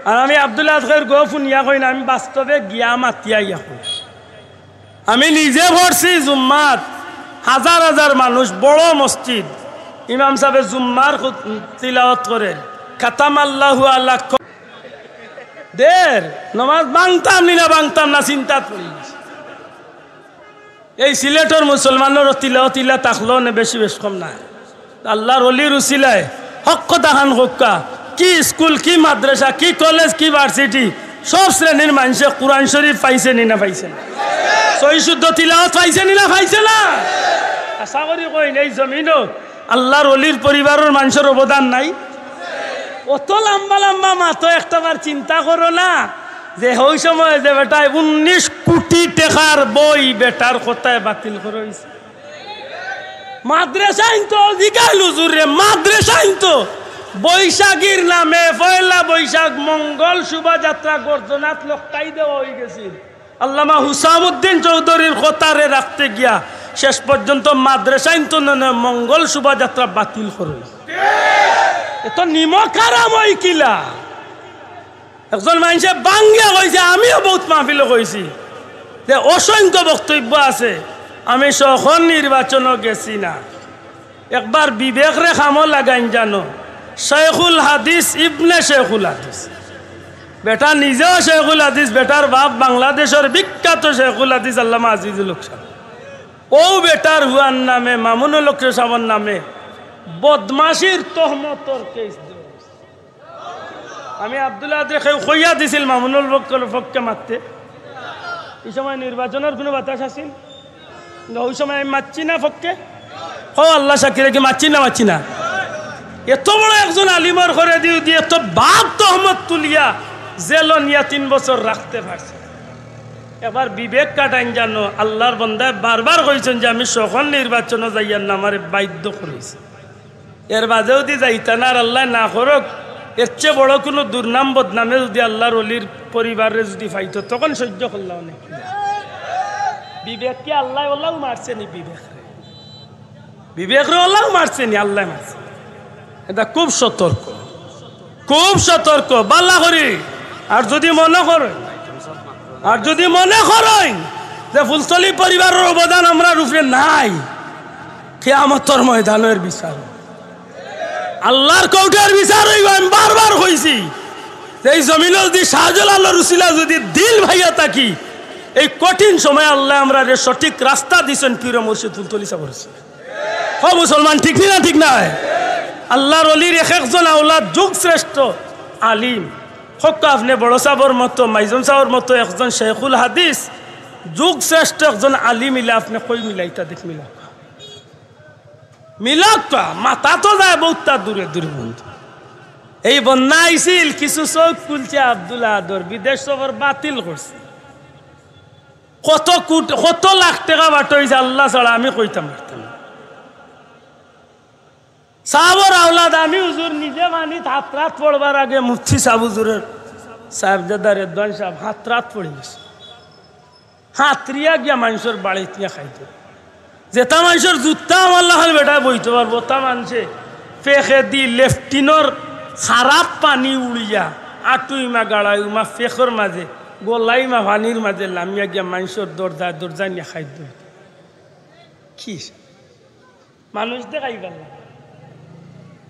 আর আমি আব্দুল্লাহ আজকের গো ফুনিয়া কই না, আমি বাস্তবে গিয়া মাতিয়াই এখন। আমি নিজে ভরছি জুম্মাত, হাজার হাজার মানুষ, বড় মসজিদ, ইমাম সাহেব জুম্মার তিলাওয়াত করে খাতাম আল্লাহু আল্লাহ দের নমাজ বাংতাম নি না বাংতাম না চিন্তা করি। এই সিলেটের মুসলমানের তিলা তাকলো না বেশি বেশ কম নাই। আল্লাহর অলির উসিলায় হক কথা খান হক্কা, কি স্কুল, কি মাদ্রাসা, কি কলেজ, কি ভার্সিটি, সব শ্রেণীর মানুষে কোরআন শরীফ পাইছে নি না পাইছে না? সহি শুদ্ধ তিলাওয়াত পাইছে নি না পাইছে না? আশা করি কই এই জমিনও আল্লাহর অলির পরিবারের মানুষের অবদান নাই। অত লম্বা লম্বা মাতো একটাবার চিন্তা করো না যে ওই সময় যে বেটায় 19 কোটি টাকার বই বেটার কোথায় বাতিল করে হয়েছে। মাদ্রাসা তো জিগাইল হুজুরে, মাদ্রাসা তো বৈশাখীর নামে পয়লা বৈশাখ মঙ্গল শোভাযাত্রা গর্জনাত লক্কাই দেওয়া হয়ে গেছিল। আল্লামা হুসামউদ্দিন চৌধুরীর কথারে রাখতে গিয়া শেষ পর্যন্ত মাদ্রাসা তো মঙ্গল শোভাযাত্রা বাতিল করে। এত নিমখারাম ওই কিলা একজন মানুষে বাংলা কইছে, আমিও বহুত মাহফিলে কইছি যে অসংখ্য বক্তব্য আছে। আমি সখন নির্বাচনও গেছি না, একবার বিবেক রে খামো লাগাইন জানো। শেখুল হাদিস ইবনে শেখুল হাদিস, বেটা নিজেও শেখুল হাদিস, বেটার বাপ বাংলাদেশের বিখ্যাত শেখুল হাদিস আল্লামা আজিজুল হক সাহেব। ও বেটার হুয়ার নামে মামুনুল হক সাহেবের নামে বদমাশির তহমতর কেস। আমি আব্দুল্লাহ কইয়া দিছিল মামুনুল হককে মারতে। এই সময় নির্বাচনের কোনো বাতাস আসিল? ওই সময় আমি মারছি না ফককে? ও আল্লাহ সাক্ষী রেখে মারছি না, মারছি না। এত বড় একজন আলিমর ঘরে দিয়ে এত বাপ তহমত তুলিয়া জেল নিয়া 3 বছর রাখতে পারছে। এবার বিবেক কাটাইন জানো, আল্লাহর বান্দায় বারবার কইছেন যে আমি সকল নির্বাচনে যাইয়ার না, আমারে বাধ্য করেছে। এর বাদেও দি যাইতা না, আর আল্লাহ না করক, এর চেয়ে বড় কোনো দুর্নাম বদনামে যদি আল্লাহর অলির পরিবারে যদি পাইতো তখন সহ্য করলাম অনেক। বিবেককে আল্লাহ ওলাও মারছেনি, বিবেকরে ওলাও মারছেনি, আল্লাহ মারছে। এটা খুব সতর্ক, খুব সতর্ক বাল্লা করি। আর যদি মনে করেন যে ফুলতলি পরিবারের অবদান আমরা রূপে নাই, কিয়ামতের ময়দানের বিচার, আল্লাহর কোর্টের বিচার হইব। আমি বারবার কইছি এই জমিনের যদি শাহজালালের উসিলা যদি দিল ভাইয়া থাকি, এই কঠিন সময় আল্লাহ আমরা সঠিক রাস্তা দিছেন। পীর মুর্শিদ ফুলতলি সাহেব ও মুসলমান, ঠিক না? ঠিক না? আল্লাহর অলির এক একজন আওলাদ যুগ শ্রেষ্ঠ আলিম হক। আপনি বড় সাহর মতো, মাইজুম সাহর মতো একজন শেখুল হাদিস, যুগ শ্রেষ্ঠ একজন আলিম মিলে আপনি কই মিলাইতা দেখ, মিলাক মাথা তো যায় বহুত দূরে দূরে। বন্ধু এই বন্যা আইছিল, কিছু চোখ খুলছে, আব্দুল আদর বিদেশ সফর বাতিল করছে। কত লাখ টাকা বাটো হয়েছে আল্লাহ ছাড়া আমি কইতাম পারতাম। সাহাবর আওলাদ আমি হুজুর নিজে মানি হাত রাত পড়বার আগে মুফতি সাহেব হুজুরের সাহেবজাদা রেদওয়ান সাহেব হাত রাত পড়ে গেছে। হাতরিয়া গিয়া মানুষের বাড়ি দিয়া খাইতো। যেটা মানুষের জুতা আমার লাহাল বেটা বইতে পারবো, তা মানুষে ফেঁকে দি লেফটিনর খারাপ পানি উড়িয়া আটুইমা গাড়াইমা ফেঁকর মাঝে গোলাইমা পানির মাঝে লামিয়া গিয়া মানুষের দরজা নিয়ে খাইত। কি মানুষ দেখাই গেল।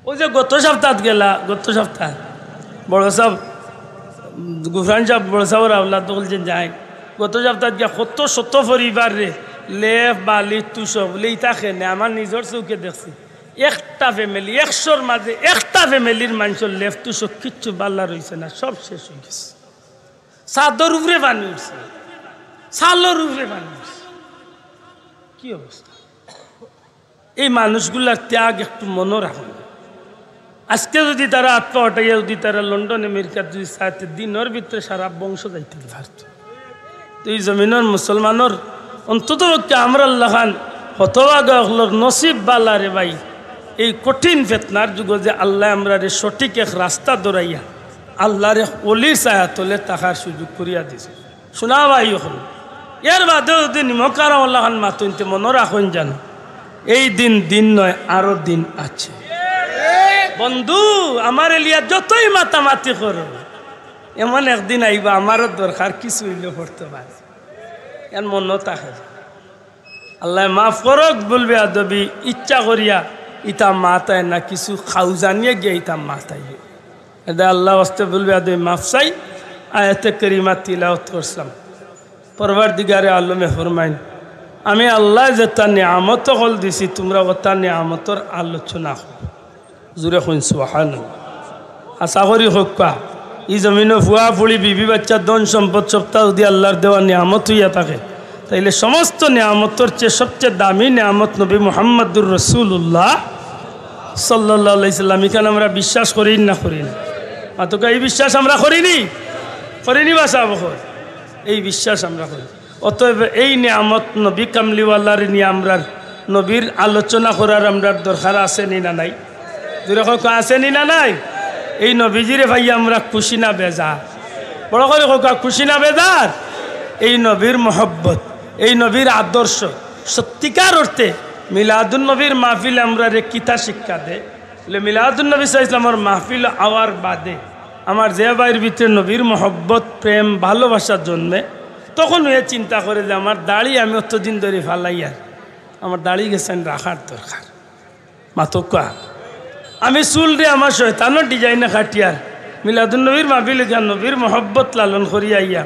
ওই যে গত সপ্তাহ গেলা, গত সপ্তাহ বড় সাহেব গুফরান সাহেব বড় সাহেবের আওলাদ বলছেন যাই, গত সপ্তাহ গিয়া কত শত পরিবার রে লেফ বালি তুষব বলেই থাকে না। আমার নিজের চৌকে দেখছি একটা ফ্যামিলি 100-র মাঝে একটা ফ্যামিলির মানুষের লেফ তুষব কিচ্ছু বাল্লা রয়েছে না, সব শেষ হয়ে গেছে। সাদর উপরে পানি উঠছে, সালোর উপরে পানি উঠছে। কি অবস্থা! এই মানুষগুলার ত্যাগ একটু মনে রাখুন। আজকে যদি তারা আত্মা হটাইয়া যদি তারা লন্ডন আমেরিকার যদি চাইতে দিনের ভিতরে সারা বংশ যাইতে পারত। তো এই জমিনের মুসলমানের অন্তত আমরা আল্লাহ খান হতভাগার নসিব বালা রে ভাই, এই কঠিন ফেতনার যুগ যে আল্লাহ আমরা রে সঠিক এক রাস্তা দৌড়াইয়া আল্লাহর অলির ছায়া তলে থাকার সুযোগ করিয়া দিছে। শোনা ভাই হল এর বাদেও যদি নিমকার আল্লাহ খান মাতুনতে মনে রাখুন জানো, এই দিন নয়, আরো দিন আছে। বন্ধু আমার এলিয়া যতই মাতামাতি করো, এমন একদিন আইবা আমারও দরকার কিছু হইলে করতে পারে, এর মনও থাকে। আল্লাহ মাফ করক বলবে আদবি ইচ্ছা করিয়া ইতা মাতায় না, কিছু খাও জানিয়ে গিয়ে ইতা মাতাইবে। এটা আল্লাহ আস্তে বলবে আদবি মাফ চাই। আয়াতে করিমা তিলাওয়াত করছিলাম। পরওয়ারদিগারে আলমে ফরমাইন, আমি আল্লাহ যে তার নিয়ামত হল দিছি, তোমরা ও তার নিয়ামতর আলোচনা হোক। জোরে শুন সুবহানাল্লাহ। আশা করি হোক কা এই জমিনে ফুয়া ফুড়ি বিবি বাচ্চা ধন সম্পদ সপ্তাহ দিয়ে আল্লাহর দেওয়া নিয়ামত হইয়া থাকে। তাইলে সমস্ত নিয়ামতর চেয়ে সবচেয়ে দামি নিয়ামত নবী মুহাম্মদুর রাসূলুল্লাহ সাল্লাল্লাহু আলাইহি সাল্লাম। এখানে আমরা বিশ্বাস করি না করি না? মাতকা এই বিশ্বাস আমরা করিনি বাসা বহর, এই বিশ্বাস আমরা করি। অতএব এই নিয়ামত নবী কামলিওয়ালার নিয়ে আমরা নবীর আলোচনা করার আমরা দরকার আছে নি না নাই? যেরকম আছে নি না নাই? এই নবীজিরে ভাই আমরা খুশি না বেজার? বড় করে হোক খুশি না বেজার? এই নবীর মহব্বত, এই নবীর আদর্শ সত্যিকার অর্থে মিলাদুন নবীর মাহফিল আমরা রে কিতা শিক্ষা দে। মিলাদুন নবী সাল্লাল্লাহু আলাইহি ওয়াসাল্লামের মাহফিল আওয়ার বাদে আমার যে ভাইয়ের ভিতরে নবীর মহব্বত প্রেম ভালোবাসার জন্যে, তখন হয়ে চিন্তা করে যে আমার দাড়ি আমি অতদিন ধরে ফালাই, আর আমার দাড়ি গেছেন রাখার দরকার। মাতকা আমি চুল রে আমার শয়তানোর ডিজাইনে খাটিয়ার মিলাদুন নবীর মাহফিল নবীর মহব্বত লালন করিয়া ইয়া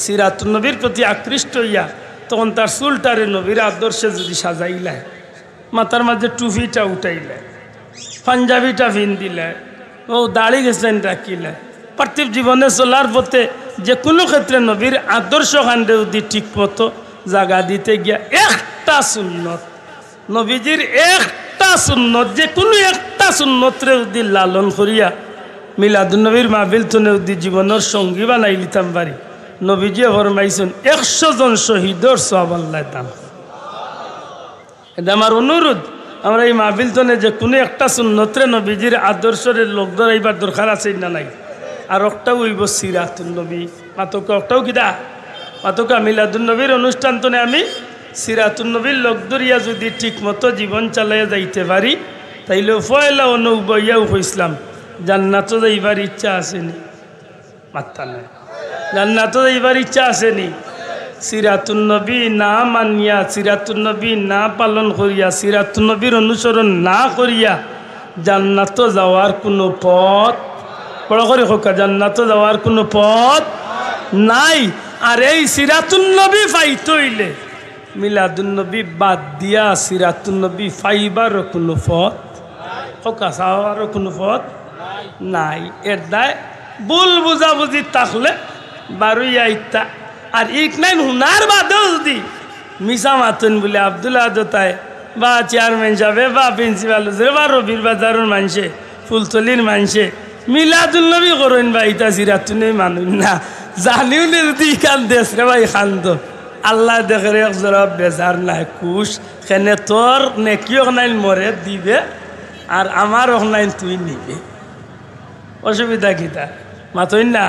সিরাতুন নবীর প্রতি আকৃষ্ট হইয়া তখন তার চুলটারে নবীর আদর্শে যদি সাজাইলায়, মাথার মাঝে টুপিটা উঠাইলে, পাঞ্জাবিটা ভিন দিলে, ও দাড়ি গেছেন রাখিলে, পার্থিব জীবনে চলার পথে যে কোনো ক্ষেত্রে নবীর আদর্শ কাণ্ডে যদি ঠিক মতো জায়গা দিতে গিয়া একটা সুন্নত, নবীজির একটা সুন্নত যে কোনো একটা সুন্নতরে যদি লালন করিয়া মিলাদুন্নবীর মাহফিল তনে যদি জীবনের সঙ্গী বানাই লিতাম পারি নবীজি ফরমাইছেন 100 জন শহীদর সওয়াব আল্লাহ দান। এটা আমার অনুরোধ, আমরা এই মাহফিল তনে যে কোনো একটা সুন্নতরে নবীজির আদর্শের লোক ধরাইবার দরকার আছে না নাই। আর একটাও হইব সিরাতুন নবী, মাতক একটাও কিদা মাতকা মিলাদুন্নবীর অনুষ্ঠান তনে আমি সিরাতুন নবীর লোক ধরিয়া যদি ঠিক মতো জীবন চালাইয়া যাইতে পারি তাইলে ফয়লা অনুবইয়াও হইসলাম জান্নাত যাইবার ইচ্ছা আসেনি, মাত্তা নাই জান্নাত যাইবার ইচ্ছা আসেনি। সিরাতুন নবী না মানিয়া, সিরাতুন নবী না পালন করিয়া, সিরাতুন নবীর অনুসরণ না করিয়া জান্নাত যাওয়ার কোনো পথ, বড় করে হোক, জান্নাত যাওয়ার কোনো পথ নাই। আর এই সিরাতুন নবী পাইতে হইলে মিলাদুন্নবী বাদ দিয়া সিরাতুন নবী পাইবারও কোনো পথ, হোকা চাওয়ারও কোনো পথ নাই। এর দায় ভুল বুঝাবুঝি থাকলে বারুইয়া ইত্যা। আর ইক নাই হুনার বাদেও যদি মিশা মাতুন বলে আব্দুল আদতায় বা চেয়ারম্যান সাহেব বা প্রিন্সিপাল বা রবির বাজারের মানুষে ফুলতলির মানুষে মিলাদুন্নবী করেন বা ইতা সিরাতুনে মানুন না জানিও নে যদি খান দেশ রে ভাই খান তো আল্লাহ দেখে একজোড়া বেজার নাই কুশ সেনে তোর নেকি নাই মরে দিবে আর আমার নাই তুই নিবে, অসুবিধা কিতা মাতই না।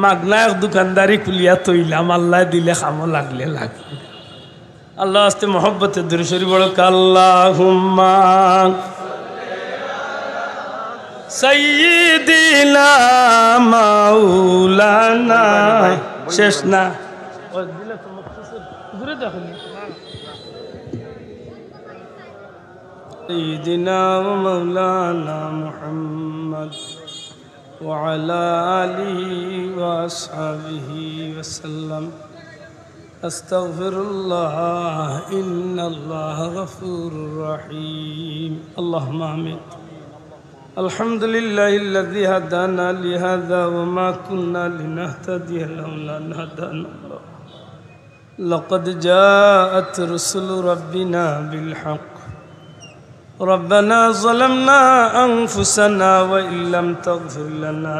মাগনা এক দোকানদারি খুলিয়া তৈলাম, আল্লাহ দিলে খামো লাগলে লাগবে। আল্লাহ আস্তে মহব্বতে দূরে সরি বড় আল্লাহুম্মা সাইয়্যিদিনা মাওলানা শেষ না দূরে দেখুন সাইয়্যিদিনা মাওলানা মুহাম্মদ وعلى آله وأصحابه وسلم أستغفر الله إن الله غفور رحيم اللهم آمين الحمد لله الذي هدانا لهذا وما كنا لنهتدي لولا أن هدانا الله لقد جاءت رسل ربنا بالحق ربنا ظلمنا أنفسنا وإن لم تغفر لنا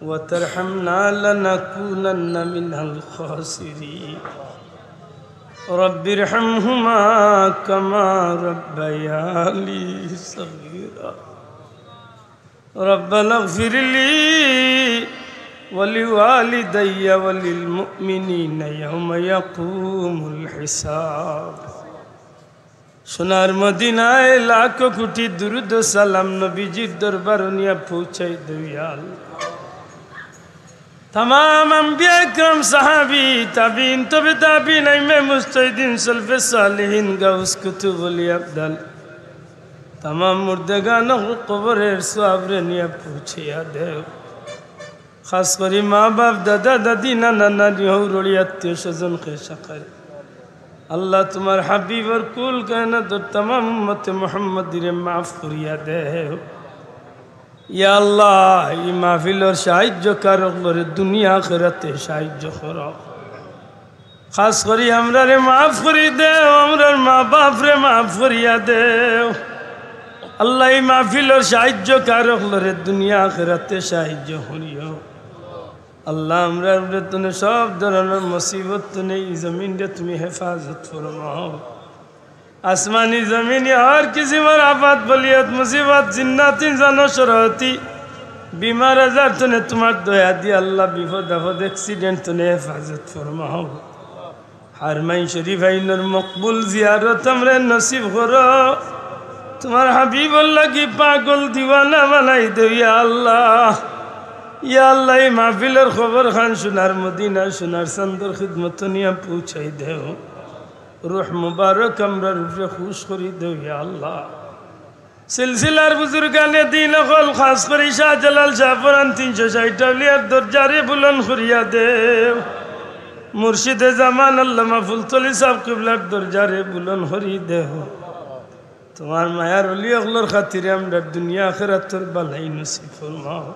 وترحمنا لنكونن من الخاسرين رب ارحمهما كما ربياني صغيرا ربنا اغفر لي ولوالدي وللمؤمنين يوم يقوم الحساب সোনার মদিনায় লাখো কোটি দুরুদ সালাম নবীজির দরবার নিয়ে পৌঁছাই দয়াল तमाम अंबिया इकराम सहाबी ताबीन तबे ताबीन इमाम मुस्तहिदीन सल्फ़े सालिहीन गाउस कुतुब वली अब्दल तमाम मुर्दगानों को कब्रेर सवाब निया पहुँचिया देव खास करी माँ बाप दादा दादी नाना नानी हो रोड़ी आत्मीय स्वजन के शकर अल्लाह तुम्हारे हबीब और कुल कहना तो तमाम उम्मत मोहम्मद रे माफ़ करिया देव या अल्लाह ये महफिल और साहित्य करो दुनिया आखिरते साहित्य करो खास करी हमरा रे माफ़ करी दे हमरा माँ बाप रे माफ़ करिया दे अल्लाह ये महफिल और साहित्य करो दुनिया आखिरते साहित्य करियो अल्लाह हमरा रे तूने सब धरনের मुसीबत तूने ज़मीन रे तुम्हें हिफाजत फरमाओ आसमानी ज़मीन या हर किसी पर आफत बलियत मुसीबत जिन्नात इंसानों शरारती बीमार आजार तूने तुम्हार दया दी अल्लाह विपद आफत एक्सीडेंट तूने हिफाजत फरमाओ हरमाइन शरीफ आइनर मकबूल ज़ियारत हमरे नसीब करो तुम्हार हबीब अल्लाह की पागल दीवाना बनाई दो या अल्लाह ये महफिल और खबर खान सुनार मदीना सुनार संदर खिदमत निया पूछाई दे रूह मुबारक हमरा रूह खुश करी दो या अल्लाह सिलसिलार बुजुर्गाने दीन खल खास करी शाह जलाल शाहपुरान 360 अवलियार दरजारे बुलंद करिया दे मुर्शिद ज़मान अल्लामा फुलतली साहब किबलार दरजारे बुलंद करी दे तुम्हार मायार वली अगलर खातिर हमरा दुनिया आखिरतर भलाई नसीब फरमाओ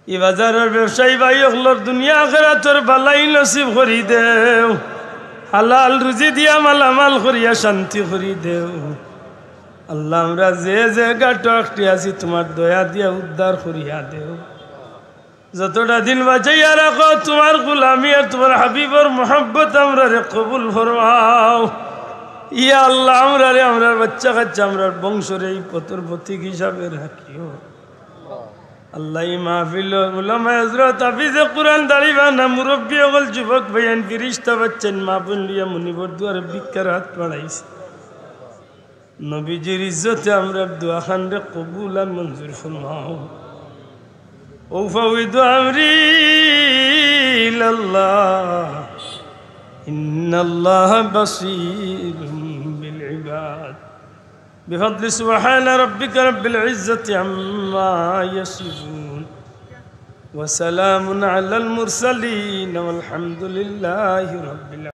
ये बाजार और व्यवसायी भाई अगलर दुनिया आखिरतर भलाई नसीब करी दे हलाल रुजी दिया मालामाल करिया शांति करी दे আল্লাহ আমরা যে জায়গা টকটি আছি তোমার দয়া দিয়া উদ্ধার করিয়া দেও যতটা দিন বাঁচাইয়া রাখো তোমার গুলামি আর তোমার হাবিবর মোহাব্বত আমরা রে কবুল ফরমাও ইয়া আল্লাহ আমরা রে আমরার বাচ্চা কাচ্চা আমরার বংশরে এই পতর পথিক হিসাবে রাখিও আল্লাহ মাহফিল উলামা হযরত হাফিজে কুরআন দাড়িবানা মুরব্বী হল যুবক ভাইয়ান ফিরিস্তা বাচ্চান মা বোন লিয়া মুনিবর দুয়ারে ভিক্ষার হাত বাড়াইছে নবীজির ইজ্জতে আমরা দোয়া খান রে কবুল আর মঞ্জুর ফরমাও أفوض أمري إلى الله إن الله بصير بالعباد بفضل سبحان ربك رب العزة عما يصفون وسلام على المرسلين والحمد لله رب العالمين